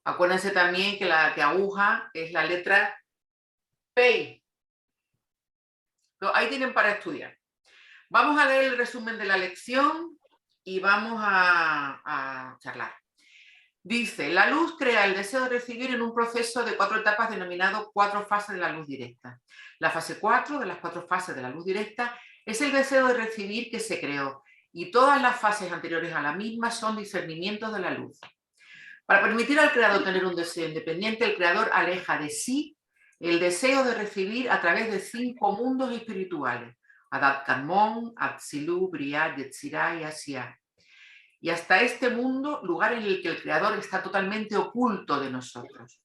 Acuérdense también que aguja es la letra Pei. Ahí tienen para estudiar. Vamos a leer el resumen de la lección y vamos a charlar. Dice, la luz crea el deseo de recibir en un proceso de 4 etapas denominado 4 fases de la luz directa. La fase 4 de las 4 fases de la luz directa es el deseo de recibir que se creó y todas las fases anteriores a la misma son discernimientos de la luz. Para permitir al creador tener un deseo independiente, el creador aleja de sí el deseo de recibir a través de 5 mundos espirituales: Adat Karmon, Atzilu, Briah, Yetzirah y Asiah. Y hasta este mundo, lugar en el que el creador está totalmente oculto de nosotros.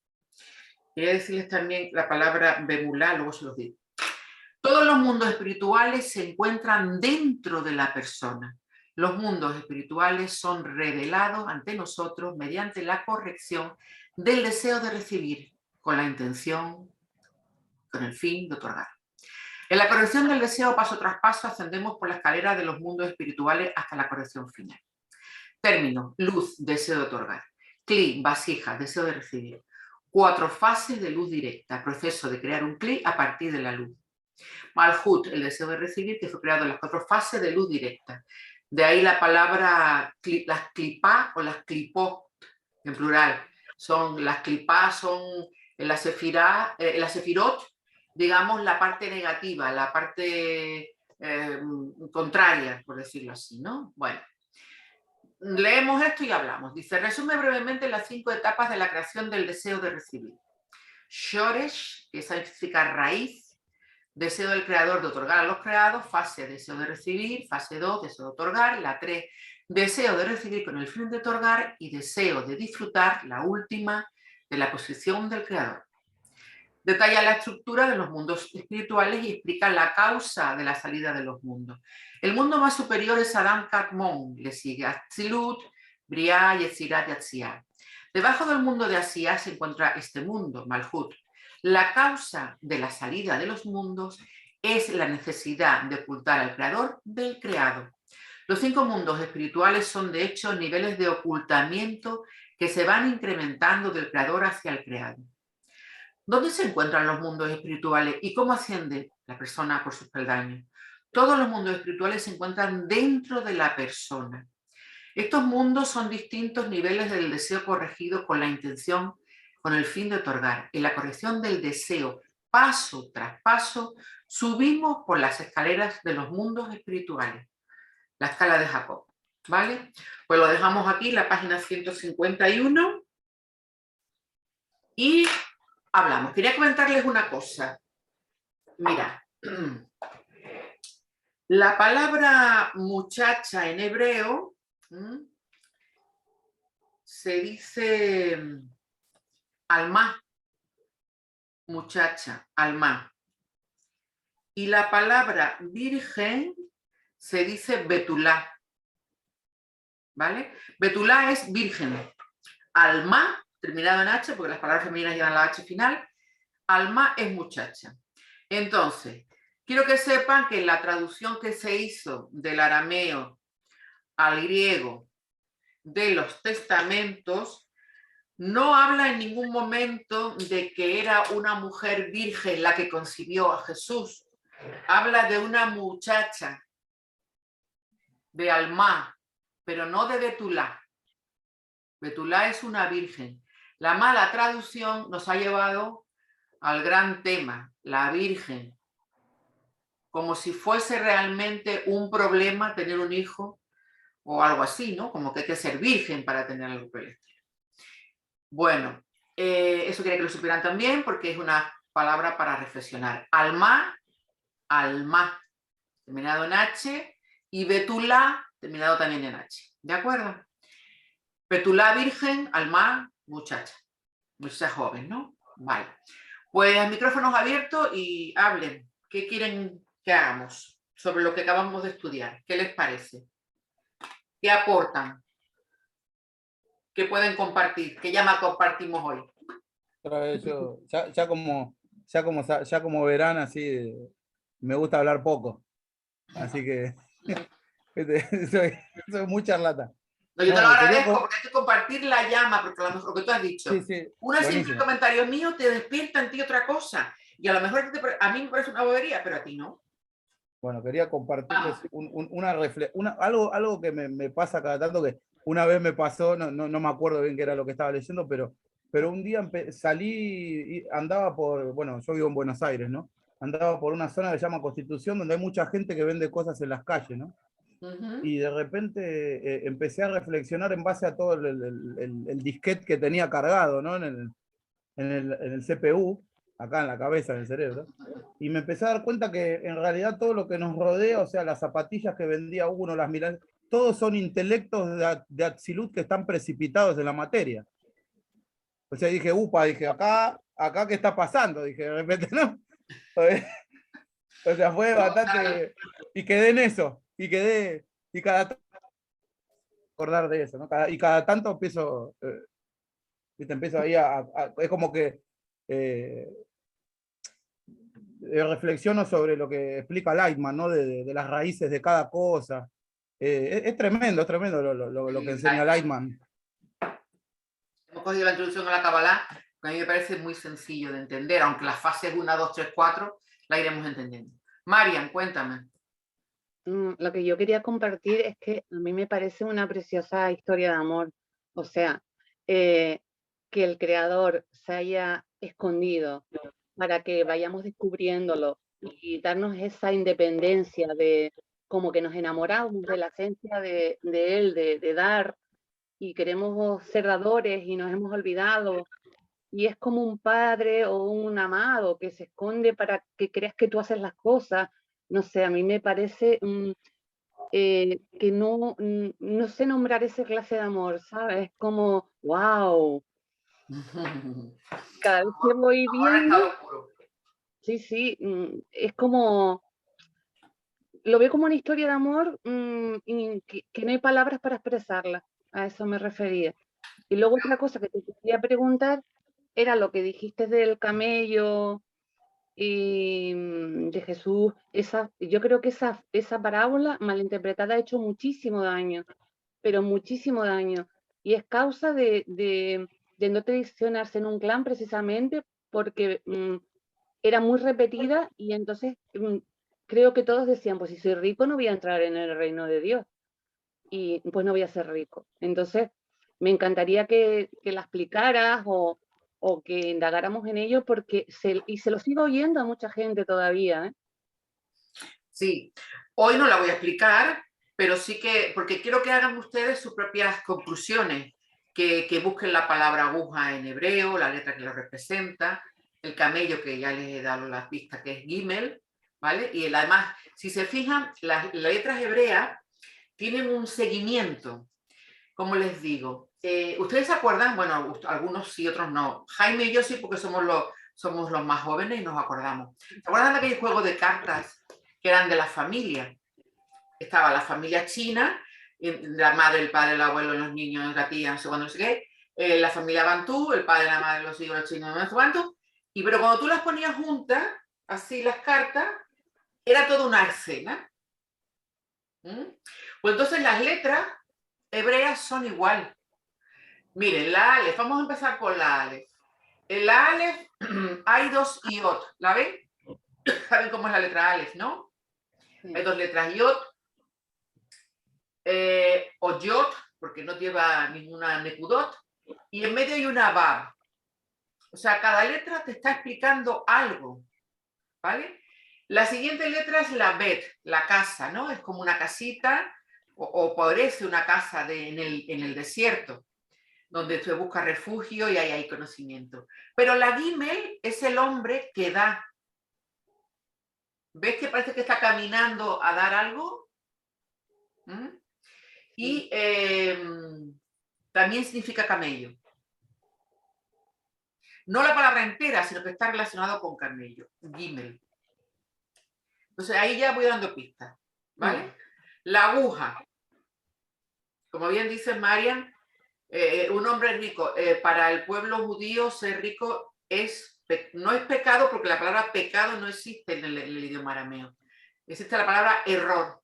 Quería decirles también la palabra Bemulá, luego se los digo. Todos los mundos espirituales se encuentran dentro de la persona Los mundos espirituales son revelados ante nosotros mediante la corrección del deseo de recibir, con la intención, con el fin de otorgar. En la corrección del deseo, paso tras paso, ascendemos por la escalera de los mundos espirituales hasta la corrección final. Término: luz, deseo de otorgar. Cli, vasija, deseo de recibir. 4 fases de luz directa, proceso de crear un cli a partir de la luz. Malhut, el deseo de recibir, que fue creado en las 4 fases de luz directa. De ahí la palabra, las clipá o las clipot, en plural. Las clipá son la sefirot, digamos, la parte negativa, la parte contraria, por decirlo así, ¿no? Bueno, leemos esto y hablamos. Dice, resume brevemente las 5 etapas de la creación del deseo de recibir. Shoresh, que significa raíz, deseo del creador de otorgar a los creados, fase deseo de recibir, fase 2, deseo de otorgar, la 3, deseo de recibir con el fin de otorgar y deseo de disfrutar, la última, de la posición del creador. Detalla la estructura de los mundos espirituales y explica la causa de la salida de los mundos. El mundo más superior es Adam Kadmon, le sigue Atzilut, Briah, Yetzirat y Atziah. Debajo del mundo de Asiá se encuentra este mundo, Malhut. La causa de la salida de los mundos es la necesidad de ocultar al creador del creado. Los 5 mundos espirituales son de hecho niveles de ocultamiento que se van incrementando del creador hacia el creado. ¿Dónde se encuentran los mundos espirituales y cómo asciende la persona por sus peldaños? Todos los mundos espirituales se encuentran dentro de la persona. Estos mundos son distintos niveles del deseo corregido con la intención, con el fin de otorgar. En la corrección del deseo, paso tras paso, subimos por las escaleras de los mundos espirituales. La escala de Jacob, ¿vale? Pues lo dejamos aquí, la página 151. Y hablamos. Quería comentarles una cosa. Mira, la palabra muchacha en hebreo se dice alma, muchacha, alma. Y la palabra virgen se dice betulá, ¿vale? Betulá es virgen. Alma, terminado en H, porque las palabras femeninas llevan la H final, alma es muchacha. Entonces, quiero que sepan que la traducción que se hizo del arameo al griego de los testamentos no habla en ningún momento de que era una mujer virgen la que concibió a Jesús. Habla de una muchacha, de Alma, pero no de Betulá. Betulá es una virgen. La mala traducción nos ha llevado al gran tema, la virgen, como si fuese realmente un problema tener un hijo o algo así, ¿no? Como que hay que ser virgen para tener algo por el estilo. Bueno, eso quería que lo supieran también porque es una palabra para reflexionar. Alma, alma, terminado en H, y Betulá, terminado también en H. ¿De acuerdo? Betulá, virgen, alma, muchacha. Muchacha joven, ¿no? Vale. Pues micrófonos abiertos y hablen. ¿Qué quieren que hagamos sobre lo que acabamos de estudiar? ¿Qué les parece? ¿Qué aportan? ¿Qué pueden compartir? ¿Qué llama compartimos hoy? Yo, ya como verán, así me gusta hablar poco. Así que soy muy charlata. No, yo te lo agradezco porque hay que compartir la llama, porque lo que tú has dicho. Sí, sí, Una simple comentario mío te despierta en ti otra cosa. Y a lo mejor a mí me parece una bobería, pero a ti no. Bueno, quería compartirles algo que me pasa cada tanto, que una vez me pasó, no me acuerdo bien qué era lo que estaba leyendo, pero un día salí y andaba bueno, yo vivo en Buenos Aires, ¿no? Andaba por una zona que se llama Constitución, donde hay mucha gente que vende cosas en las calles, ¿no? Y de repente empecé a reflexionar en base a todo el disquete que tenía cargado, ¿no? en el CPU, acá en la cabeza, en el cerebro, y me empecé a dar cuenta que en realidad todo lo que nos rodea, o sea, las zapatillas que vendía uno, las milanesas, todos son intelectos de Atzilut que están precipitados en la materia. O sea, dije, dije, acá ¿qué está pasando? Dije, de repente, ¿no? O sea, fue bastante... Y quedé en eso, y cada acordar de eso, ¿no? Y cada tanto empiezo, empiezo ahí es como que reflexiono sobre lo que explica Lightman, ¿no? De las raíces de cada cosa. Es tremendo lo que enseña Lightman. Hemos cogido la introducción a la Kabbalah, que a mí me parece muy sencillo de entender, aunque las fases 1, 2, 3, 4 la iremos entendiendo. Marian, cuéntame. Lo que yo quería compartir es que a mí me parece una preciosa historia de amor. O sea, que el creador se haya escondido para que vayamos descubriéndolo y darnos esa independencia de como que nos enamoramos de la esencia de él, de dar, y queremos ser dadores y nos hemos olvidado. Y es como un padre o un amado que se esconde para que creas que tú haces las cosas. No sé, a mí me parece que no sé nombrar esa clase de amor, ¿sabes? Es como, wow. Cada vez que voy viendo, sí, es como, lo veo como una historia de amor y que no hay palabras para expresarla. A eso me refería. Y luego otra cosa que te quería preguntar era lo que dijiste del camello y de Jesús. Yo creo que esa parábola malinterpretada ha hecho muchísimo daño, pero muchísimo daño. Y es causa de no traicionarse en un clan precisamente porque era muy repetida y entonces creo que todos decían, pues si soy rico no voy a entrar en el reino de Dios y pues no voy a ser rico. Entonces me encantaría que la explicaras o que indagáramos en ello porque se lo sigo oyendo a mucha gente todavía. ¿eh? Sí, hoy no la voy a explicar, pero sí que, porque quiero que hagan ustedes sus propias conclusiones, que busquen la palabra aguja en hebreo, la letra que lo representa, el camello que ya les he dado la pista que es Gimel, ¿vale? Y además, si se fijan, las letras hebreas tienen un seguimiento, como les digo. ¿Ustedes se acuerdan? Bueno, algunos sí, otros no. Jaime y yo sí, porque somos los más jóvenes y nos acordamos. ¿Se acuerdan de aquel juego de cartas que eran de la familia? Estaba la familia china, la madre, el padre, el abuelo, los niños, la tía, no sé cuándo, no sé qué, la familia Bantú, el padre, la madre, los hijos, los chinos, no sé cuánto, y pero cuando tú las ponías juntas, así las cartas, era toda una escena. Pues entonces las letras hebreas son igual. Miren, la Aleph, vamos a empezar con la Aleph. En la Aleph hay dos iot, ¿la ven? ¿Saben cómo es la letra Aleph, no? Sí. Hay dos letras iot, o yot, porque no lleva ninguna nekudot, y en medio hay una bab. O sea, cada letra te está explicando algo, ¿vale? La siguiente letra es la bet, la casa, ¿no? Es como una casita, o parece una casa en el desierto, donde se busca refugio y ahí hay conocimiento. Pero la Gimel es el hombre que da. ¿Ves que parece que está caminando a dar algo? Y también significa camello. No la palabra entera, sino que está relacionado con camello, Gimel. Entonces ahí ya voy dando pistas, ¿vale? La aguja. Como bien dice Marian, un hombre rico. Para el pueblo judío ser rico no es pecado, porque la palabra pecado no existe en el idioma arameo. Existe la palabra error.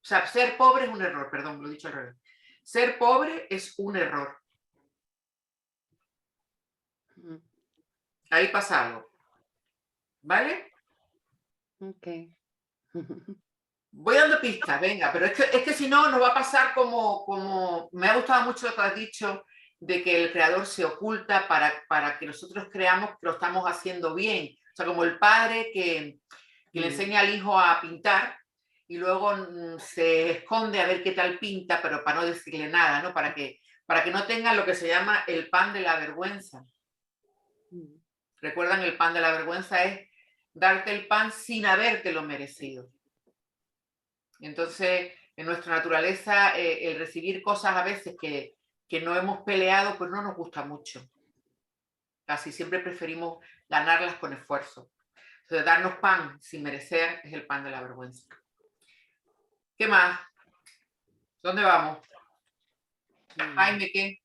O sea, ser pobre es un error, perdón, lo he dicho al revés. Ser pobre es un error. Ahí pasa algo. ¿Vale? Ok. Voy dando pistas, venga, pero es que si no nos va a pasar como... Me ha gustado mucho lo que has dicho de que el creador se oculta para que nosotros creamos que lo estamos haciendo bien. O sea, como el padre que le enseña al hijo a pintar y luego se esconde a ver qué tal pinta, pero para no decirle nada, ¿no? Para que no tenga lo que se llama el pan de la vergüenza. ¿Recuerdan? El pan de la vergüenza es darte el pan sin habértelo merecido. Entonces, en nuestra naturaleza, el recibir cosas a veces que no hemos peleado, pues no nos gusta mucho. Casi siempre preferimos ganarlas con esfuerzo. Entonces, darnos pan sin merecer es el pan de la vergüenza. ¿Qué más? ¿Dónde vamos? Jaime, ¿qué?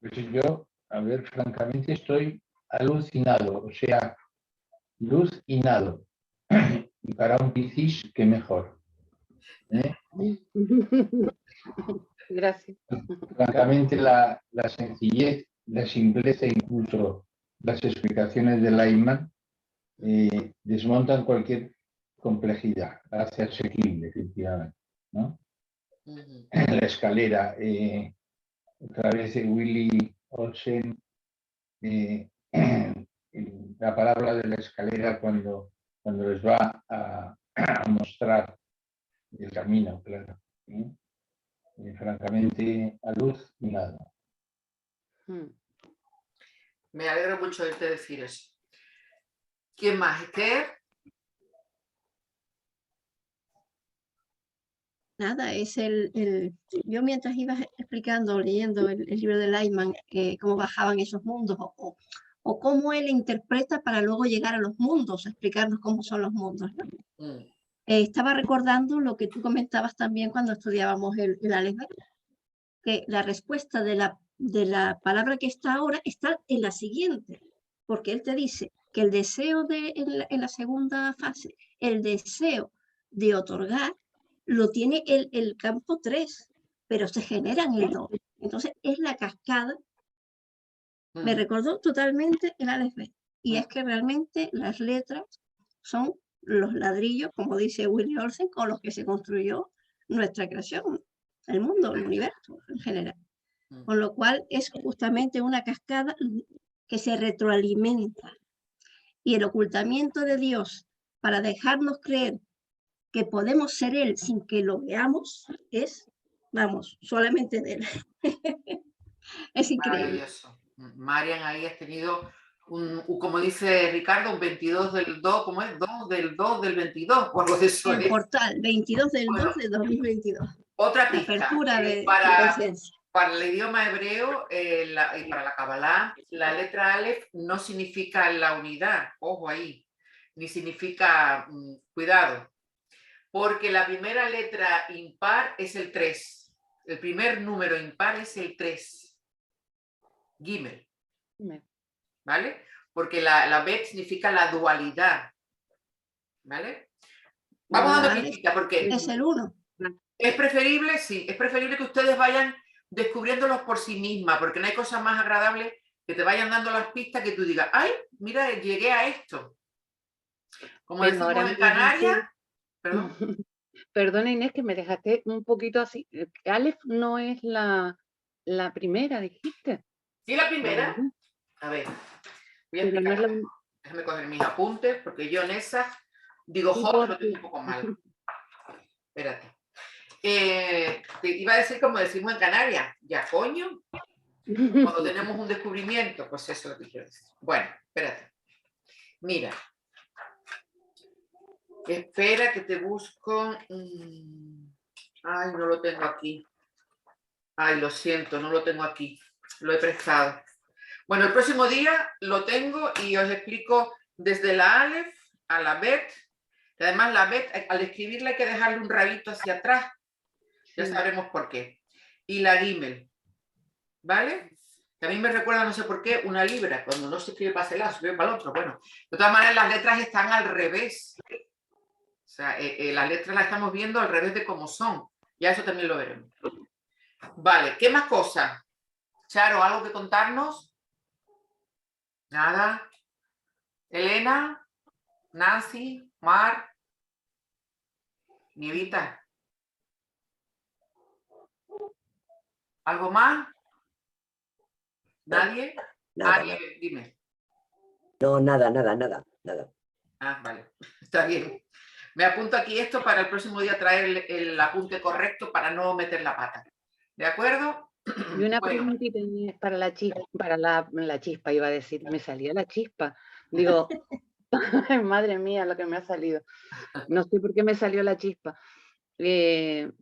Pues yo, a ver, francamente estoy alucinado, o sea, luz y nado. Y para un Piscis, qué mejor. ¿eh? Gracias. Francamente, la sencillez, la simpleza, incluso las explicaciones de Lyman desmontan cualquier complejidad, hace asequible, efectivamente, ¿no? La escalera, otra vez de Willy Olsen, la parábola de la escalera cuando les va a mostrar el camino, claro. Francamente, a luz y nada. Me alegro mucho de oírte decir eso. ¿Quién más? ¿Esther? Nada, es yo mientras ibas explicando, leyendo el libro de Lyman, cómo bajaban esos mundos o cómo él interpreta para luego llegar a los mundos, explicarnos cómo son los mundos, ¿no? Estaba recordando lo que tú comentabas también cuando estudiábamos el Aleph Bet, que la respuesta de la palabra que está ahora está en la siguiente, porque él te dice que el deseo en la segunda fase, el deseo de otorgar, lo tiene el campo 3, pero se genera en el 2. Entonces es la cascada. Me recordó totalmente el Aleph Bet. Y es que realmente las letras son los ladrillos, como dice Willy Olsen, con los que se construyó nuestra creación, el mundo, el universo en general. Con lo cual es justamente una cascada que se retroalimenta. Y el ocultamiento de Dios para dejarnos creer que podemos ser Él sin que lo veamos es, vamos, solamente de Él. Es increíble. Maravilloso. Marian, ahí has tenido, como dice Ricardo, un 22 del 2, ¿cómo es? 2 del 2 del 22, por lo de eso. El portal, 22 del 2 de 2022. Otra pista. La apertura de conciencia. Para el idioma hebreo y para la Kabbalah, la letra Aleph no significa la unidad, ojo ahí, ni significa cuidado, porque la primera letra impar es el 3. El primer número impar es el 3. Gimel. ¿Vale? Porque la Bet significa la dualidad. ¿Vale? Vamos dando pistas porque es el 1. Es preferible, sí, es preferible que ustedes vayan descubriéndolos por sí mismas, porque no hay cosa más agradable que te vayan dando las pistas que tú digas, ay, mira, llegué a esto. Como decimos en Canarias, perdón. Perdona, Inés, que me dejaste un poquito así. Aleph no es la primera, dijiste. Sí, la primera. A ver, voy a explicar. Déjame coger mis apuntes, porque yo en esas digo, joder, lo tengo un poco mal. Espérate. Te iba a decir como decimos en Canarias, ya coño, cuando tenemos un descubrimiento, pues eso es lo que quiero decir. Bueno, espérate. Mira. Espera que te busco. Ay, no lo tengo aquí. Ay, lo siento, no lo tengo aquí. Lo he prestado. Bueno, el próximo día lo tengo y os explico desde la Aleph a la Bet. Y además la Bet, al escribirla hay que dejarle un rabito hacia atrás. Ya sabremos por qué. Y la Gimel. ¿Vale? Que a mí me recuerda, no sé por qué, una libra. Cuando no se escribe para ese lado, se escribe para el otro. Bueno, de todas maneras las letras están al revés. O sea, las letras las estamos viendo al revés de cómo son. Ya eso también lo veremos. Vale, ¿qué más cosas? Charo, ¿algo que contarnos? Nada. Elena, Nancy, Mar, Nievita. ¿Algo más? ¿Nadie? Nada, dime. No, nada. Ah, vale. Está bien. Me apunto aquí esto para el próximo día traer el apunte correcto para no meter la pata. ¿De acuerdo? Y una preguntita para la chispa, la chispa iba a decir, me salía la chispa. Digo, madre mía, lo que me ha salido. No sé por qué me salió la chispa.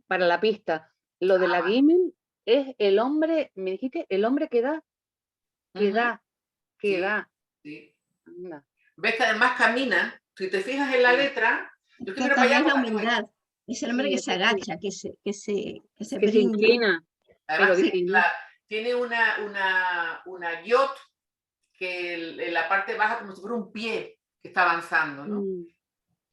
Para la pista, lo de la Gimel es el hombre, me dijiste, el hombre que da. Sí. ¿Ves que además camina? Si te fijas en la letra, yo también es la humildad. Es el hombre que se agacha, que se brinda. inclina. Además, Pero tiene una yacht que en la parte baja como si fuera un pie que está avanzando, ¿no?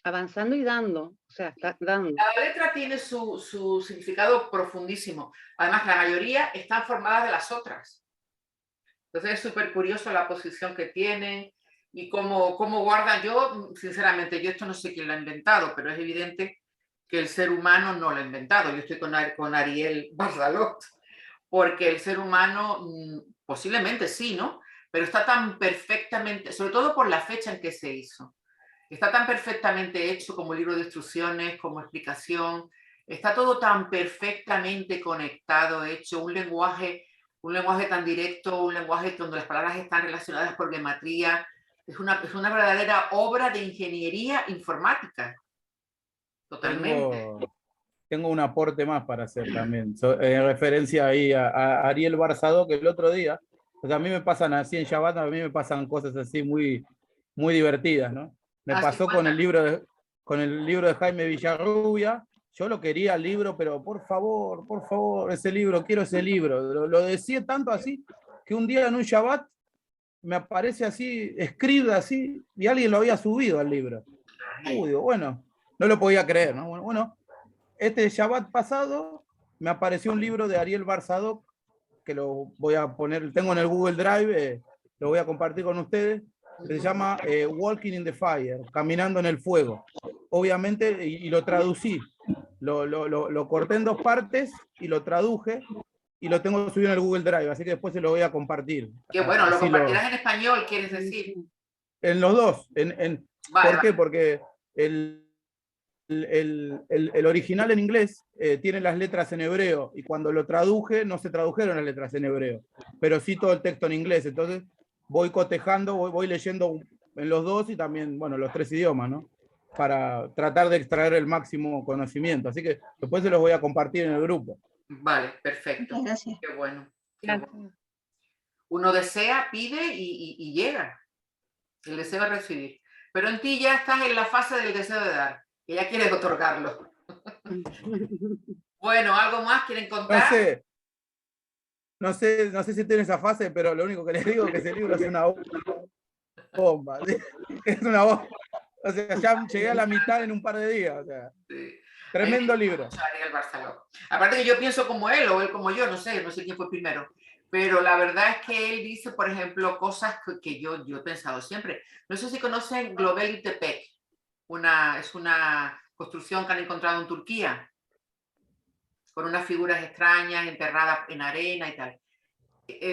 avanzando y dando, o sea, está dando. Cada letra tiene su significado profundísimo. Además, la mayoría están formadas de las otras. Entonces es súper curioso la posición que tienen y cómo guardan. Yo, sinceramente, yo esto no sé quién lo ha inventado, pero es evidente que el ser humano no lo ha inventado. Yo estoy con Ariel Barsalot, porque el ser humano posiblemente sí, ¿no? Pero está tan perfectamente, sobre todo por la fecha en que se hizo, está tan perfectamente hecho como libro de instrucciones, como explicación, está todo tan perfectamente conectado, hecho, un lenguaje tan directo, un lenguaje donde las palabras están relacionadas por geometría. Es una verdadera obra de ingeniería informática. Totalmente. Tengo un aporte más para hacer también, en referencia ahí a Ariel Barzado, que el otro día, pues a mí me pasan así en Shabbat, a mí me pasan cosas así muy, muy divertidas, ¿no? Me pasó con el libro de Jaime Villarrubia. Yo lo quería el libro, pero por favor, ese libro, quiero ese libro. Lo decía tanto así que un día en un Shabbat me aparece así, escrito así, y alguien lo había subido al libro. Digo, bueno, no lo podía creer, ¿no? Bueno, este Shabbat pasado me apareció un libro de Ariel Barzadok, que lo voy a poner, tengo en el Google Drive, lo voy a compartir con ustedes, que se llama Walking in the Fire, Caminando en el Fuego. Obviamente, y lo traducí, lo corté en 2 partes y lo traduje y lo tengo subido en el Google Drive, así que después se lo voy a compartir. Qué bueno, lo compartirás en español, quieres decir. En los dos. ¿Por qué? Vale. Porque el original en inglés tiene las letras en hebreo y cuando lo traduje no se tradujeron las letras en hebreo, pero sí todo el texto en inglés. Entonces voy cotejando, voy leyendo en los dos y también, bueno, los 3 idiomas, ¿no? Para tratar de extraer el máximo conocimiento. Así que después se los voy a compartir en el grupo. Vale, perfecto. Muchas gracias. Qué bueno. Gracias. Uno desea, pide y llega. El deseo de recibir. Pero en ti ya estás en la fase del deseo de dar, que ya quieres otorgarlo. Bueno, ¿algo más quieren contar? No sé si tiene esa fase, pero lo único que les digo es que ese libro es una bomba. Es una bomba. O sea, ya llegué a la mitad en un par de días. O sea, Sí. tremendo libro. Ariel Barceló. Aparte que yo pienso como él o él como yo, no sé quién fue primero. Pero la verdad es que él dice, por ejemplo, cosas que yo he pensado siempre. No sé si conocen Göbekli Tepe. Es una construcción que han encontrado en Turquía, con unas figuras extrañas enterradas en arena y tal.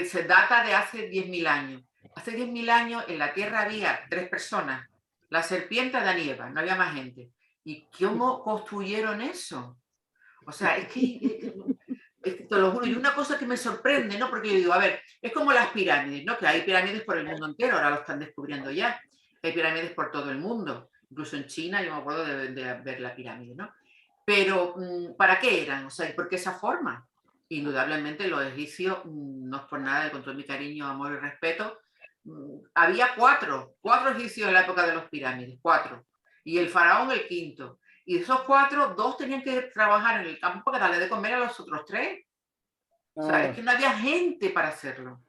Se data de hace 10.000 años. Hace 10.000 años en la Tierra había 3 personas. La serpiente Adán y Eva, no había más gente. ¿Y cómo construyeron eso? O sea, es que te lo juro, y una cosa que me sorprende, ¿no? Porque yo digo, a ver, es como las pirámides, ¿no? Que hay pirámides por el mundo entero, ahora lo están descubriendo ya. Hay pirámides por todo el mundo, incluso en China, yo me acuerdo de ver la pirámide, ¿no? Pero, ¿para qué eran? O sea, ¿y por qué esa forma? Indudablemente los egipcios, no es por nada, con todo mi cariño, amor y respeto, había 4 egipcios en la época de las pirámides, 4. Y el faraón el quinto. Y de esos 4, 2 tenían que trabajar en el campo para darle de comer a los otros 3. O sea, es que no había gente para hacerlo.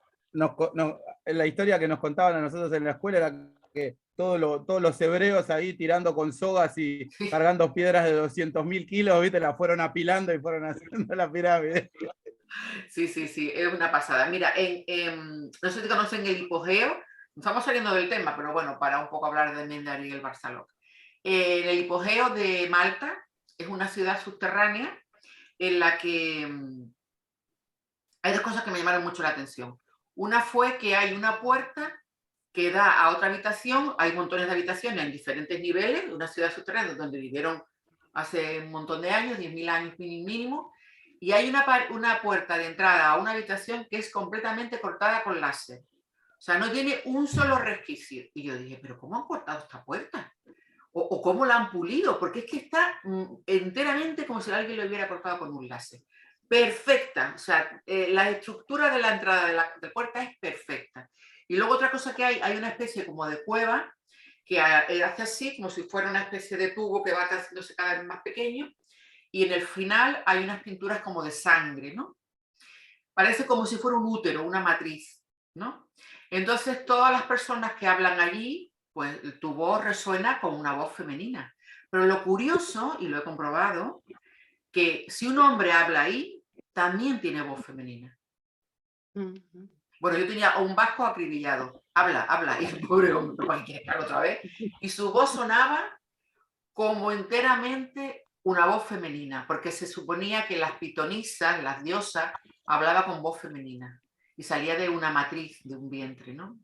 La historia que nos contaban a nosotros en la escuela era que todos los hebreos ahí tirando con sogas y cargando piedras de 200.000 kilos, ¿viste? La fueron apilando y fueron haciendo la pirámide. Sí, es una pasada. Mira, no sé si conocen el hipogeo. Estamos saliendo del tema, pero bueno, para un poco hablar de Mendar y el Barceló. El hipogeo de Malta es una ciudad subterránea en la que hay 2 cosas que me llamaron mucho la atención. Una fue que hay una puerta que da a otra habitación, hay montones de habitaciones en diferentes niveles, una ciudad subterránea donde vivieron hace un montón de años, 10.000 años mínimo, y hay una puerta de entrada a una habitación que es completamente cortada con láser. O sea, no tiene un solo resquicio. Y yo dije, ¿pero cómo han cortado esta puerta? O cómo la han pulido, porque es que está enteramente como si alguien lo hubiera cortado con un láser. Perfecta, o sea, la estructura de la entrada de la puerta es perfecta. Y luego otra cosa que hay una especie como de cueva que hace así, como si fuera una especie de tubo que va haciéndose cada vez más pequeño, y en el final hay unas pinturas como de sangre, ¿no? parece como si fuera un útero, una matriz, ¿no? Entonces todas las personas que hablan allí, pues tu voz resuena con una voz femenina. Pero lo curioso, y lo he comprobado, que si un hombre habla ahí, también tiene voz femenina. Bueno, yo tenía un vasco acribillado, habla, y el pobre hombre, ¿para qué quiere otra vez? Y su voz sonaba como enteramente una voz femenina, porque se suponía que las pitonisas, las diosas, hablaba con voz femenina y salía de una matriz, de un vientre, ¿no?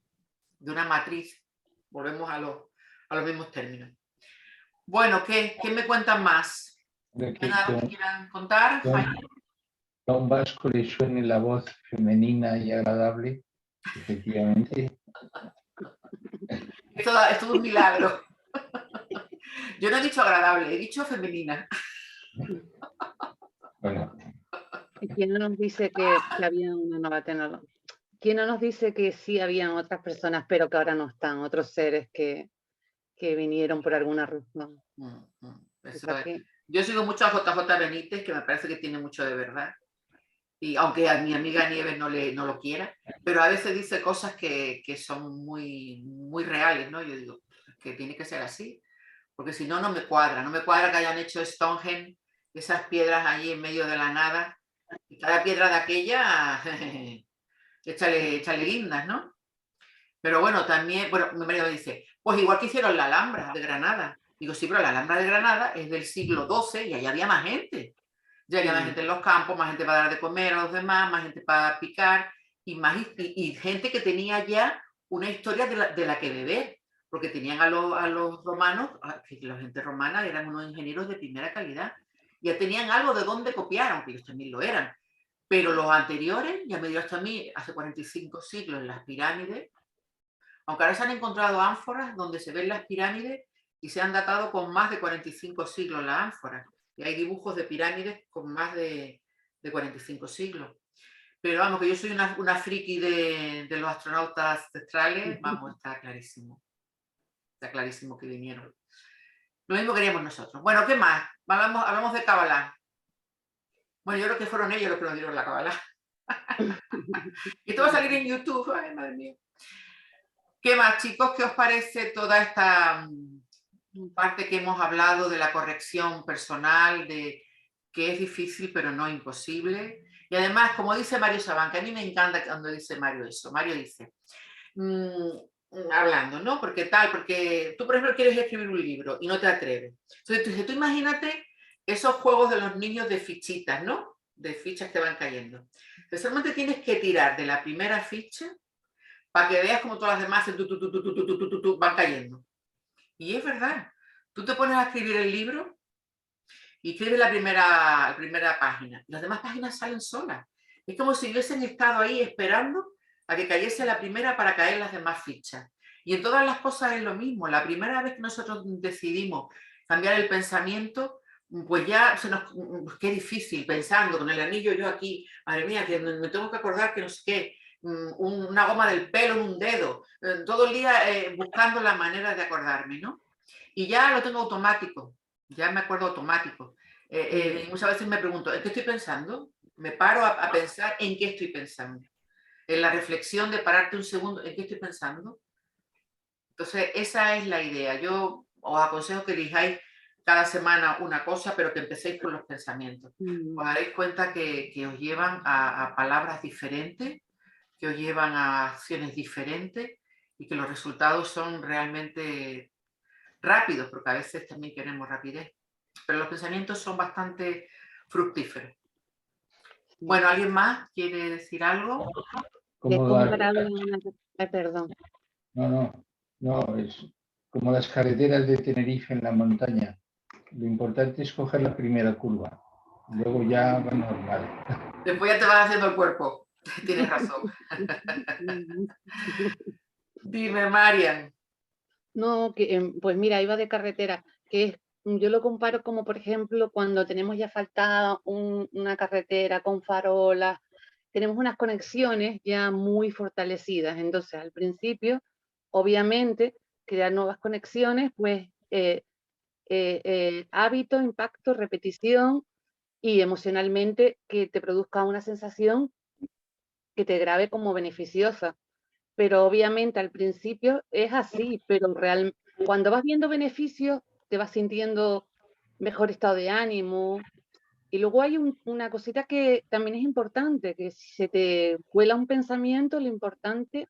De una matriz. Volvemos a los mismos términos. Bueno, ¿qué me cuentan más? De ¿Hay algo que quieran contar? a un vasco le suene la voz femenina y agradable, efectivamente. Esto es un milagro. Yo no he dicho agradable, he dicho femenina. Bueno, ¿Quién no nos dice que había una nueva tecnología? ¿Quién no nos dice que sí habían otras personas, pero que ahora no están, otros seres que vinieron por alguna razón? Eso es. Yo sigo mucho a JJ Benítez, que me parece que tiene mucho de verdad. Y aunque a mi amiga Nieves no lo quiera, pero a veces dice cosas que son muy, muy reales, ¿no? Yo digo que tiene que ser así, porque si no, no me cuadra que hayan hecho Stonehenge, esas piedras allí en medio de la nada, y cada piedra de aquella, échale guindas, ¿no? Pero bueno, también, bueno, mi marido me dice, pues igual que hicieron la Alhambra de Granada. Digo, sí, pero la Alhambra de Granada es del siglo XII y allá había más gente. Ya había más gente en los campos, más gente para dar de comer a los demás, más gente para picar y gente que tenía ya una historia de la que beber, porque tenían a los romanos, que la gente romana eran unos ingenieros de primera calidad, ya tenían algo de dónde copiar, aunque ellos también lo eran. Pero los anteriores, ya me dio hasta a mí, hace 45 siglos en las pirámides, aunque ahora se han encontrado ánforas donde se ven las pirámides y se han datado con más de 45 siglos las ánforas. Y hay dibujos de pirámides con más de 45 siglos. Pero vamos, que yo soy una friki de los astronautas ancestrales, vamos, está clarísimo. Está clarísimo que vinieron. Lo mismo queríamos nosotros. Bueno, ¿qué más? Hablamos de Kabbalah. Bueno, yo creo que fueron ellos los que nos dieron la Kabbalah. Y esto va a salir en YouTube. Ay, madre mía. ¿Qué más, chicos? ¿Qué os parece toda esta parte que hemos hablado de la corrección personal, de que es difícil pero no imposible? Y además, como dice Mario Sabán, que a mí me encanta cuando dice Mario eso. Mario dice, hablando, ¿no? Porque tú, por ejemplo, quieres escribir un libro y no te atreves. Entonces, tú imagínate esos juegos de los niños de fichitas, ¿no? De fichas que van cayendo. Entonces, solamente tienes que tirar de la primera ficha para que veas como todas las demás van cayendo. Y es verdad, tú te pones a escribir el libro y escribes la primera página. Las demás páginas salen solas. Es como si hubiesen estado ahí esperando a que cayese la primera para caer las demás fichas. Y en todas las cosas es lo mismo. La primera vez que nosotros decidimos cambiar el pensamiento, pues ya qué difícil, pensando con el anillo yo aquí, madre mía, que me tengo que acordar que no sé qué, una goma del pelo en un dedo, todo el día buscando la manera de acordarme, ¿no? Y ya lo tengo automático, ya me acuerdo automático. Muchas veces me pregunto, ¿en qué estoy pensando? Me paro a pensar en qué estoy pensando. En la reflexión de pararte un segundo, ¿en qué estoy pensando? Entonces, esa es la idea. Yo os aconsejo que elijáis cada semana una cosa, pero que empecéis con los pensamientos. Os daréis cuenta que os llevan a palabras diferentes, que os llevan a acciones diferentes y que los resultados son realmente rápidos, porque a veces también queremos rapidez. Pero los pensamientos son bastante fructíferos. Bueno, ¿alguien más quiere decir algo? Perdón. No, es como las carreteras de Tenerife en la montaña. Lo importante es coger la primera curva. Luego ya va normal. Después ya te vas haciendo el cuerpo. Tienes razón. Dime, Marian. No, pues mira, iba de carretera, yo lo comparo como, por ejemplo, cuando tenemos ya faltada una carretera con farolas, tenemos unas conexiones ya muy fortalecidas. Entonces, al principio, obviamente, crear nuevas conexiones, pues hábito, impacto, repetición y emocionalmente que te produzca una sensación que te grabe como beneficiosa. Pero obviamente al principio es así, pero cuando vas viendo beneficios, te vas sintiendo mejor estado de ánimo. Y luego hay una cosita que también es importante, que si se te cuela un pensamiento, lo importante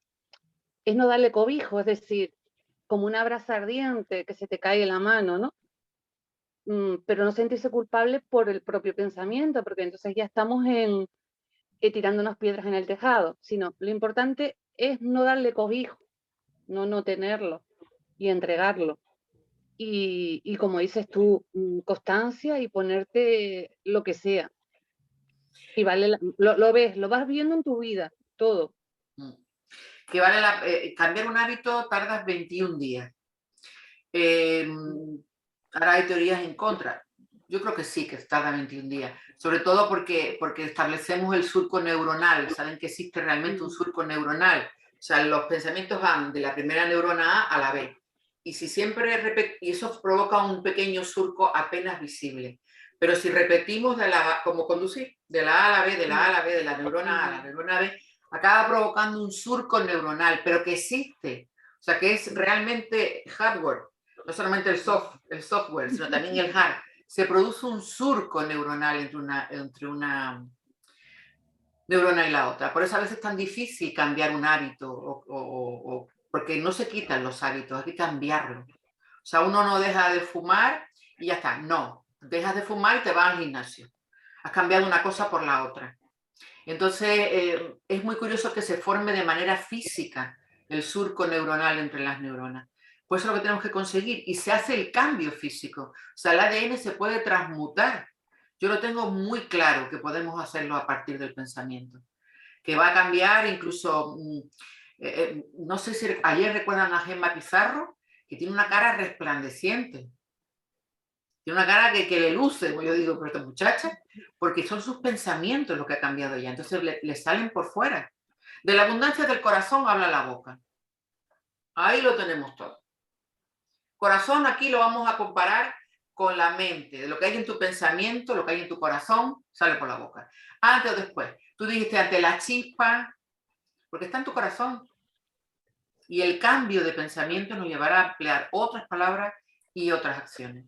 es no darle cobijo, es decir, como una brasa ardiente que se te cae en la mano, ¿no? Pero no sentirse culpable por el propio pensamiento, porque entonces ya estamos tirándonos piedras en el tejado, sino lo importante es no darle cobijo, no tenerlo y entregarlo. Y como dices tú, constancia y ponerte lo que sea. Y vale, lo vas viendo en tu vida, todo. Que vale cambiar un hábito tardas 21 días. Ahora hay teorías en contra. Yo creo que sí, que tarda 21 días. Sobre todo porque establecemos el surco neuronal. Saben que existe realmente un surco neuronal. O sea, los pensamientos van de la primera neurona A a la B. Y si siempre y eso provoca un pequeño surco apenas visible. Pero si repetimos como conducir, de la A a la B, de la A a la B, de la neurona A a la neurona B, acaba provocando un surco neuronal, pero que existe. O sea, que es realmente hardware. No solamente el software, sino también el hard. Se produce un surco neuronal entre una neurona y la otra. Por eso a veces es tan difícil cambiar un hábito, porque no se quitan los hábitos, hay que cambiarlo. O sea, uno no deja de fumar y ya está. No, dejas de fumar y te vas al gimnasio. Has cambiado una cosa por la otra. Entonces, es muy curioso que se forme de manera física el surco neuronal entre las neuronas. Pues eso es lo que tenemos que conseguir. Y se hace el cambio físico. O sea, el ADN se puede transmutar. Yo lo tengo muy claro que podemos hacerlo a partir del pensamiento. Que va a cambiar incluso... no sé si ayer recuerdan a Gemma Pizarro, que tiene una cara resplandeciente. Tiene una cara que le luce, como yo digo, pero esta muchacha, porque son sus pensamientos los que ha cambiado ella. Entonces le salen por fuera. De la abundancia del corazón habla la boca. Ahí lo tenemos todo. Corazón aquí lo vamos a comparar con la mente. De lo que hay en tu pensamiento, lo que hay en tu corazón, sale por la boca. Antes o después. Tú dijiste ante la chispa, porque está en tu corazón. Y el cambio de pensamiento nos llevará a emplear otras palabras y otras acciones.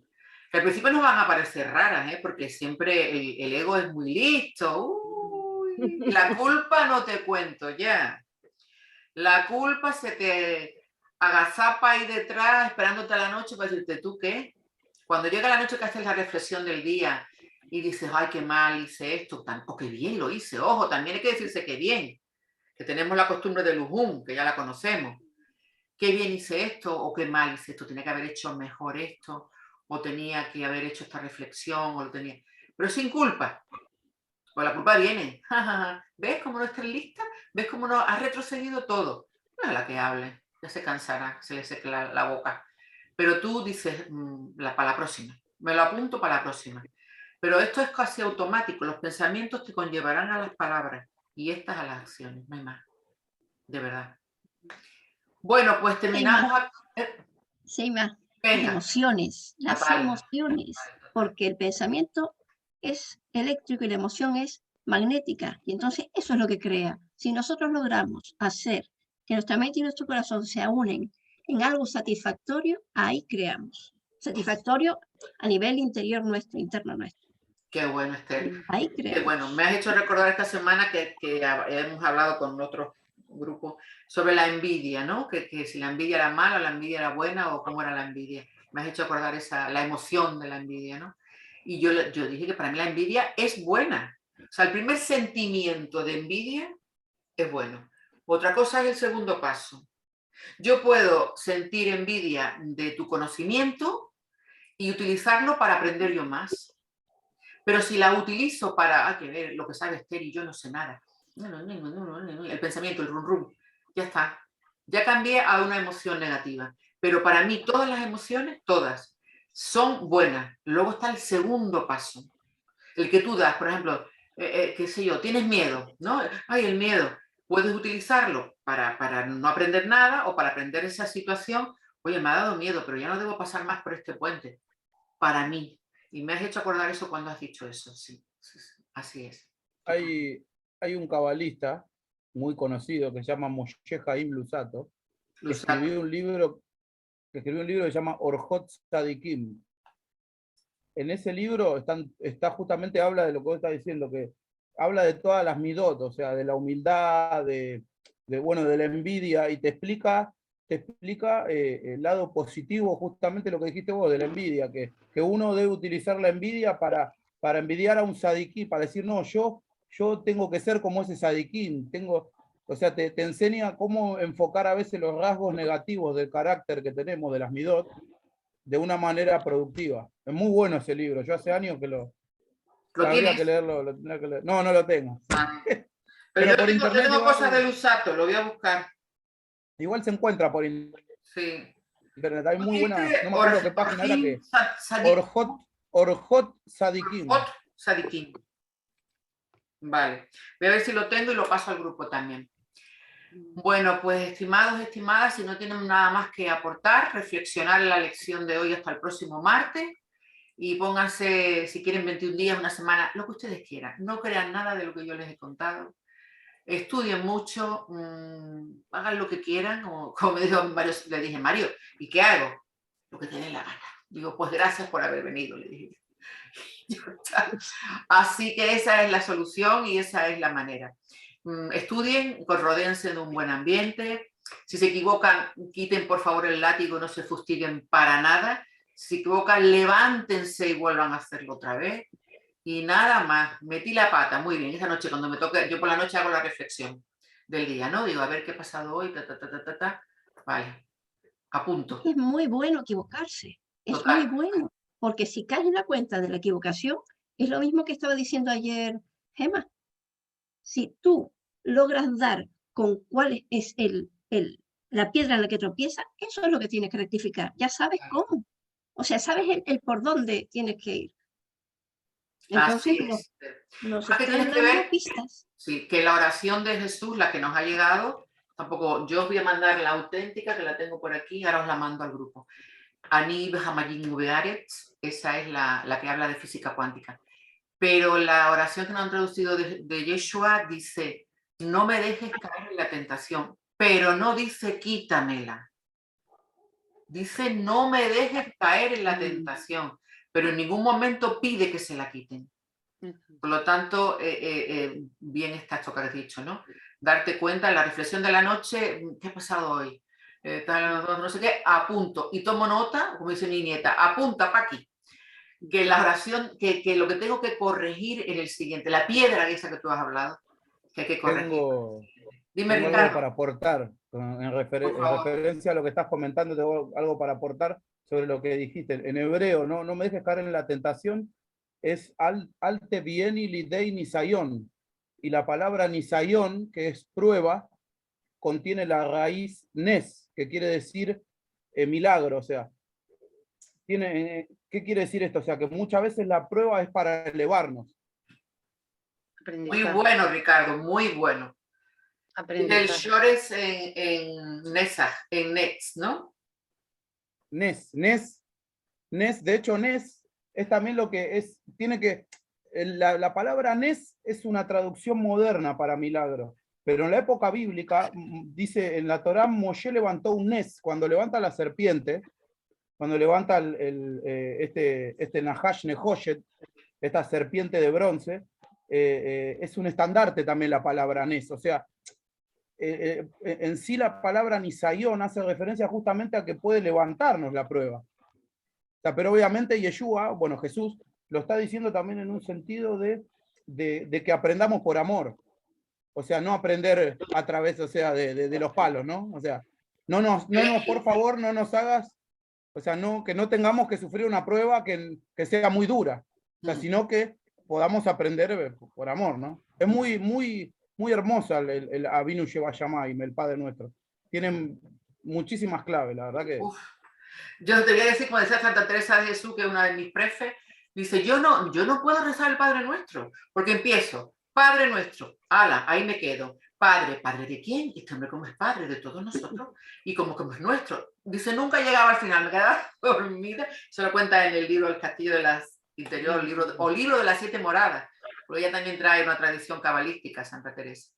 Que al principio nos van a parecer raras, porque siempre el ego es muy listo. Uy, la culpa no te cuento ya. La culpa se te agazapa ahí detrás esperándote a la noche para decirte, ¿tú qué? Cuando llega la noche que haces la reflexión del día y dices, ay, qué mal hice esto, o qué bien lo hice. Ojo, también hay que decirse que bien, que tenemos la costumbre de Lujún, que ya la conocemos. Qué bien hice esto o qué mal hice esto, tenía que haber hecho mejor esto o tenía que haber hecho esta reflexión o lo tenía... Pero sin culpa. Pues la culpa viene. ¿Ves cómo no estás lista? ¿Ves cómo no has retrocedido todo? No es la que hable, ya se cansará, se le seque la boca. Pero tú dices, para la próxima, me lo apunto para la próxima. Pero esto es casi automático, los pensamientos te conllevarán a las palabras y estas a las acciones, no hay más, de verdad. Bueno, pues terminamos. Seima, las emociones, porque el pensamiento es eléctrico y la emoción es magnética, y entonces eso es lo que crea. Si nosotros logramos hacer que nuestra mente y nuestro corazón se unen en algo satisfactorio, ahí creamos. Satisfactorio a nivel interior nuestro, interno nuestro. Qué bueno, Esther. Ahí creamos. Qué bueno, me has hecho recordar esta semana que hemos hablado con otros grupos sobre la envidia, ¿no? Que si la envidia era mala, la envidia era buena o cómo era la envidia. Me has hecho acordar la emoción de la envidia, ¿no? Y yo dije que para mí la envidia es buena. O sea, el primer sentimiento de envidia es bueno. Otra cosa es el segundo paso. Yo puedo sentir envidia de tu conocimiento y utilizarlo para aprender yo más. Pero si la utilizo para, que ver lo que sabe Esther y yo no sé nada, el pensamiento, el rum rum, ya está. Ya cambié a una emoción negativa. Pero para mí todas las emociones, todas, son buenas. Luego está el segundo paso. El que tú das, por ejemplo, qué sé yo, tienes miedo, ¿no? Ay, el miedo. Puedes utilizarlo para no aprender nada o para aprender esa situación. Oye, me ha dado miedo, pero ya no debo pasar más por este puente. Para mí. Y me has hecho acordar eso cuando has dicho eso, sí, así es. Hay un cabalista muy conocido que se llama Moshe Haim Luzzatto, que Luzzatto. escribió un libro que se llama Orjot Tzadikim. En ese libro está justamente, habla de lo que vos estás diciendo, que habla de todas las midot, o sea, de la humildad, bueno, de la envidia, y te explica el lado positivo, justamente lo que dijiste vos, de la envidia, que uno debe utilizar la envidia para envidiar a un sadiquí, para decir, no, yo tengo que ser como ese sadiquín, o sea, te enseña cómo enfocar a veces los rasgos negativos del carácter que tenemos, de las midot, de una manera productiva. Es muy bueno ese libro, yo hace años que ¿Lo habría tienes? que leerlo, lo tendría que leer. No, no lo tengo. Ah. Pero yo por tengo, internet yo tengo igual, cosas de Luzzatto, lo voy a buscar. igual se encuentra por Sí. internet. Hay muy buenas, ¿Dijiste no me acuerdo qué página era que. Orjot Sadikim. Orjot Sadikim. Vale. Voy a ver si lo tengo y lo paso al grupo también. Bueno, pues estimados, estimadas, si no tienen nada más que aportar, reflexionar en la lección de hoy hasta el próximo martes y pónganse, si quieren, 21 días, una semana, lo que ustedes quieran. No crean nada de lo que yo les he contado. Estudien mucho, hagan lo que quieran, como me dijo Mario, le dije, Mario, ¿y qué hago? Lo que te dé la gana. Digo, pues gracias por haber venido, le dije. Así que esa es la solución y esa es la manera. Estudien, rodéense de un buen ambiente. Si se equivocan, quiten por favor el látigo, no se fustiguen para nada. Si se equivocan, levántense y vuelvan a hacerlo otra vez. Y nada más, metí la pata, muy bien, esa noche cuando me toque, yo por la noche hago la reflexión del día, ¿no? Digo, a ver qué ha pasado hoy, vale, a punto. Es muy bueno equivocarse, es Total. muy bueno, porque si caes en la cuenta de la equivocación, es lo mismo que estaba diciendo ayer Gemma. Si tú logras dar con cuál es la piedra en la que tropiezas, eso es lo que tienes que rectificar, ya sabes cómo, o sea, sabes el por dónde tienes que ir. Entonces nos ¿Qué están tienes que dando ver? pistas. Sí, que la oración de Jesús, la que nos ha llegado, tampoco, yo os voy a mandar la auténtica, que la tengo por aquí, ahora os la mando al grupo. Anib Hamayim Ubearetz, esa es la que habla de física cuántica. Pero la oración que nos han traducido de Yeshua dice, no me dejes caer en la tentación, pero no dice quítamela. Dice, no me dejes caer en la tentación, pero en ningún momento pide que se la quiten. Por lo tanto, bien está esto que has dicho, ¿no? Darte cuenta en la reflexión de la noche, ¿qué ha pasado hoy? No sé qué, apunto. Y tomo nota, como dice mi nieta, apunta para aquí. Que la oración, que lo que tengo que corregir en el siguiente, la piedra esa que tú has hablado, que hay que corregir. Dime, Tengo Ricardo. algo para aportar, en referencia a lo que estás comentando, tengo algo para aportar sobre lo que dijiste. En hebreo, no me dejes caer en la tentación, es alte vieni lidei nisayón. Y la palabra nisayón, que es prueba, contiene la raíz nes, que quiere decir milagro. O sea, ¿qué quiere decir esto? O sea, que muchas veces la prueba es para elevarnos. Muy bueno, Ricardo, muy bueno. El Shores en Nets, ¿no? Nes, de hecho Nes es también lo que es, la palabra Nes es una traducción moderna para milagro, pero en la época bíblica, dice en la Torá, Moshe levantó un Nes, cuando levanta la serpiente, cuando levanta este Nahash Nehoshet, esta serpiente de bronce, es un estandarte también la palabra Nes, o sea, en sí la palabra nisayón hace referencia justamente a que puede levantarnos la prueba. O sea, pero obviamente Yeshua, bueno, Jesús, lo está diciendo también en un sentido de que aprendamos por amor. O sea, no aprender a través, o sea, de los palos, ¿no? O sea, por favor, no nos hagas, o sea, que no tengamos que sufrir una prueba que sea muy dura, o sea, sino que podamos aprender por amor, ¿no? Es muy hermosa el Avinu Sheva Shamayim, el Padre Nuestro. Tienen muchísimas claves, la verdad que... Uf. Yo te voy a decir, como decía Santa Teresa de Jesús, que es una de mis prefes, dice, yo no puedo rezar el Padre Nuestro, porque empiezo, Padre Nuestro, ala, ahí me quedo. ¿Padre de quién? Este hombre como es padre de todos nosotros, y como es nuestro. Dice, nunca llegaba al final, me quedaba dormida. Se lo cuenta en el libro El Castillo de las Interior, libro de las 7 moradas, porque ella también trae una tradición cabalística, Santa Teresa.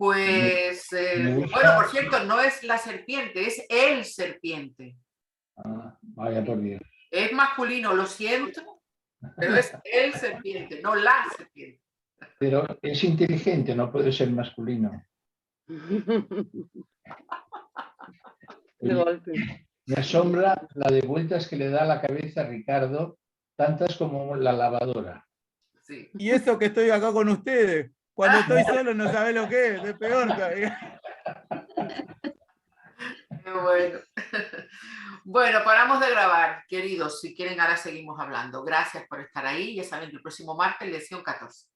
Pues, Me gusta. bueno, por cierto, no es la serpiente, es el serpiente. Ah, vaya por Dios. Es masculino, lo siento, pero es el serpiente, no la serpiente. Pero es inteligente, no puede ser masculino. De Oye, golpe. me asombra la de vueltas que le da a la cabeza a Ricardo, tantas como la lavadora. Sí. Y eso que estoy acá con ustedes. Cuando estoy solo no sabe lo que es peor. Qué bueno. Bueno, paramos de grabar, queridos. Si quieren, ahora seguimos hablando. Gracias por estar ahí. Ya saben que el próximo martes, lección 14.